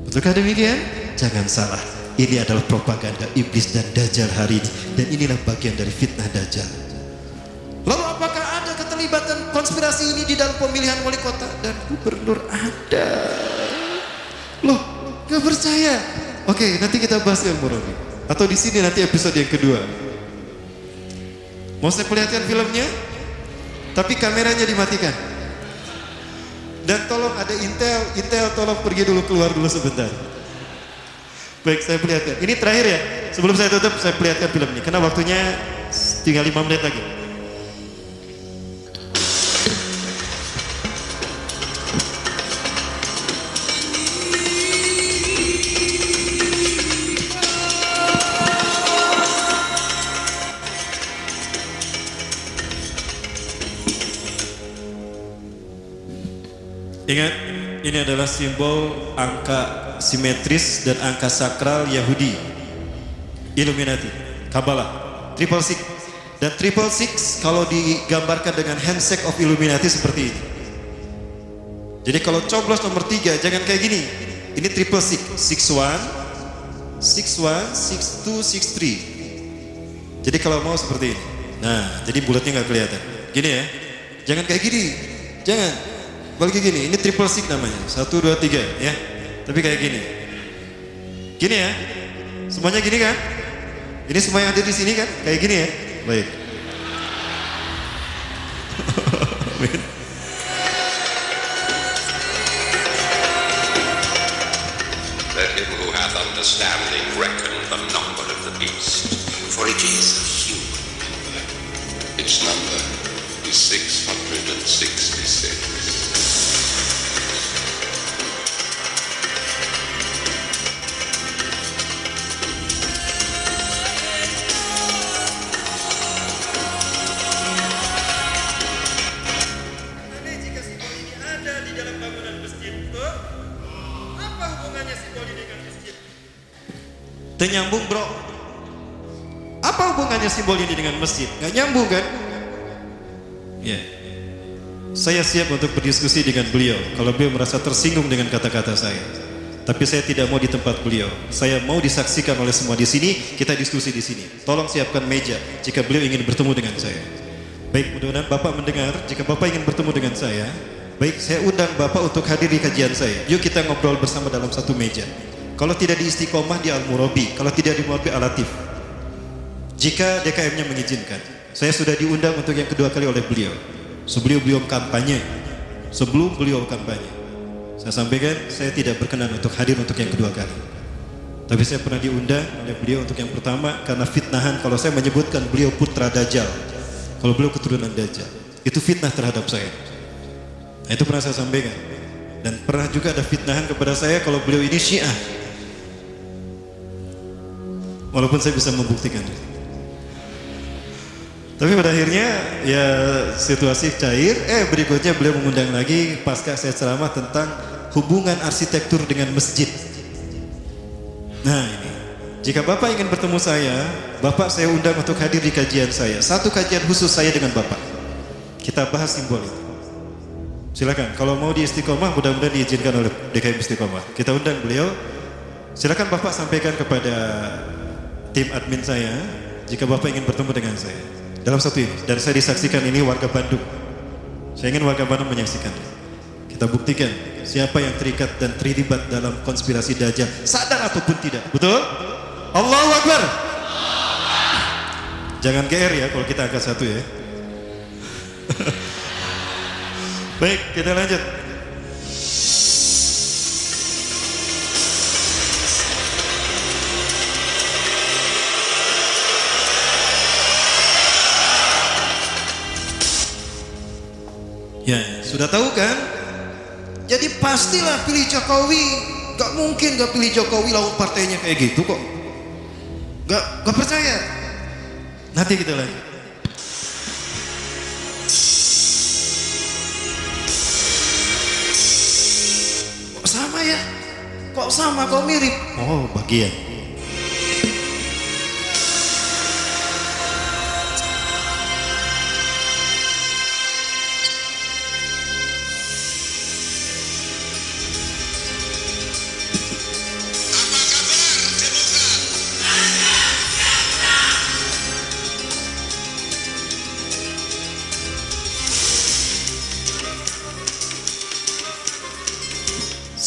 Betulkah demikian? Jangan salah. Ini adalah propaganda iblis dan Dajjal hari ini. Dan inilah bagian dari fitnah Dajjal. Lalu apakah ada keterlibatan konspirasi ini di dalam pemilihan wali kota dan gubernur? Ada. Loh, gak percaya? Oke, nanti kita bahas ilmu Robi. Atau di sini nanti episode yang kedua. Mau saya perlihatkan filmnya? Tapi kameranya dimatikan. Dan tolong ada Intel tolong pergi dulu, keluar dulu sebentar. Baik, saya perlihatkan. Ini terakhir ya. Sebelum saya tutup, saya perlihatkan film ini. Karena waktunya tinggal 5 menit lagi. Ingat, ini adalah simbol angka simetris dan angka sakral Yahudi, Illuminati, Kabbalah, 666. Dan 666 kalau digambarkan dengan handshake of Illuminati seperti ini. Jadi kalau coblos nomor 3 jangan kayak gini. Ini 666, 61, 61, 62, 63. Jadi kalau mau seperti ini. Nah, jadi bulatnya nggak kelihatan. Gini ya. Jangan kayak gini. Jangan. Balik gini. Ini 666 namanya. 1, 2, 3 ya. Tapi kayak gini. Gini ya. Semuanya gini kan? Ini semua yang ada di sini kan? Kayak gini ya. Baik. Let him who hath understanding reckon the number of the beast, for it is a human number. Its number is 666. Nyambung bro. Apa hubungannya simbol ini dengan masjid? Gak nyambung kan? Ya. Saya siap untuk berdiskusi dengan beliau kalau beliau merasa tersinggung dengan kata-kata saya. Tapi saya tidak mau di tempat beliau. Saya mau disaksikan oleh semua di sini. Kita diskusi di sini. Tolong siapkan meja jika beliau ingin bertemu dengan saya. Baik, mudah-mudahan Bapak mendengar. Jika Bapak ingin bertemu dengan saya, baik, saya undang Bapak untuk hadir di kajian saya. Yuk kita ngobrol bersama dalam satu meja. Kalau tidak di Istiqomah di Al-Murabi, kalau tidak di Murabi Al-Latif. Jika DKM-nya mengizinkan, saya sudah diundang untuk yang kedua kali oleh beliau. Sebelum beliau kampanye, saya sampaikan saya tidak berkenan untuk hadir untuk yang kedua kali. Tapi saya pernah diundang oleh beliau untuk yang pertama karena fitnahan kalau saya menyebutkan beliau putra Dajjal, kalau beliau keturunan Dajjal, itu fitnah terhadap saya. Nah, itu pernah saya sampaikan. Dan pernah juga ada fitnahan kepada saya kalau beliau ini Syiah. Walaupun saya bisa membuktikan. Tapi pada akhirnya ya situasi cair. Berikutnya beliau mengundang lagi pasca saya ceramah tentang hubungan arsitektur dengan masjid. Nah ini, jika Bapak ingin bertemu saya, Bapak saya undang untuk hadir di kajian saya. Satu kajian khusus saya dengan Bapak. Kita bahas simbol itu. Silakan, kalau mau di Istiqomah mudah-mudahan diizinkan oleh DKM Istiqomah. Kita undang beliau. Silakan Bapak sampaikan kepada tim admin saya jika Bapak ingin bertemu dengan saya dalam satu ini. Dan saya disaksikan ini warga Bandung. Saya ingin warga Bandung menyaksikan. Kita buktikan siapa yang terikat dan terlibat dalam konspirasi Dajjal, sadar ataupun tidak. Betul? Allahu Akbar. Jangan GR ya kalau kita angkat satu ya. Baik, kita lanjut. Ya, sudah tahu kan? Jadi pastilah pilih Jokowi. Gak mungkin gak pilih Jokowi lawan partainya kayak gitu kok. Gak percaya. Nanti kita lanjut. Kok sama ya? Kok sama? Kok mirip? Oh, bagian.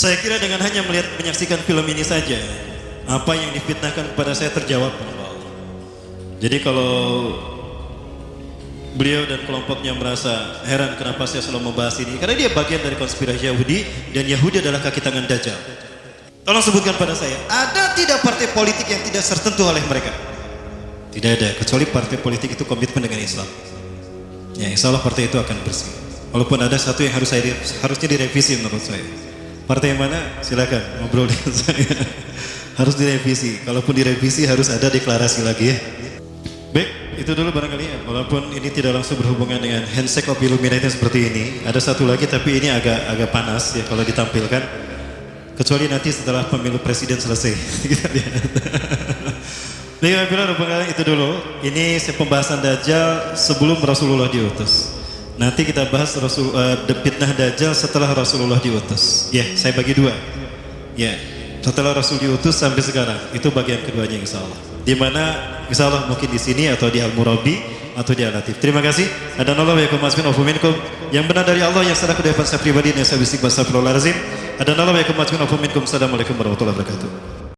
Saya kira dengan hanya menyaksikan film ini saja, apa yang difitnahkan kepada saya terjawab. Jadi kalau beliau dan kelompoknya merasa heran kenapa saya selalu membahas ini, karena dia bagian dari konspirasi Yahudi, dan Yahudi adalah kaki tangan Dajjal. Tolong sebutkan pada saya, ada tidak partai politik yang tidak tersentuh oleh mereka? Tidak ada, kecuali partai politik itu komitmen dengan Islam. Ya, insya Allah partai itu akan bersih. Walaupun ada satu yang harusnya direvisi menurut saya. Partai yang mana? Silakan ngobrol dengan saya. Harus direvisi. Kalaupun direvisi harus ada deklarasi lagi ya. Baik, itu dulu barangkali ya. Walaupun ini tidak langsung berhubungan dengan handshake of Illuminati seperti ini. Ada satu lagi tapi ini agak panas ya kalau ditampilkan. Kecuali nanti setelah pemilu presiden selesai. Kita lihat. Baik, barangkali itu dulu. Ini pembahasan Dajjal sebelum Rasulullah diutus. Nanti kita bahas fitnah Dajjal setelah Rasulullah diutus. Ya, saya bagi dua. Ya, setelah Rasul diutus sampai sekarang. Itu bagian keduanya insya Allah. Di mana insya Allah mungkin di sini atau di Al-Murabi atau di Al-Latif. Terima kasih. Adanallahu wa yakum minkum. Yang benar dari Allah, yang salah kedua saya pribadi, yang saya bisik bahasa Assalamualaikum warahmatullahi wabarakatuh.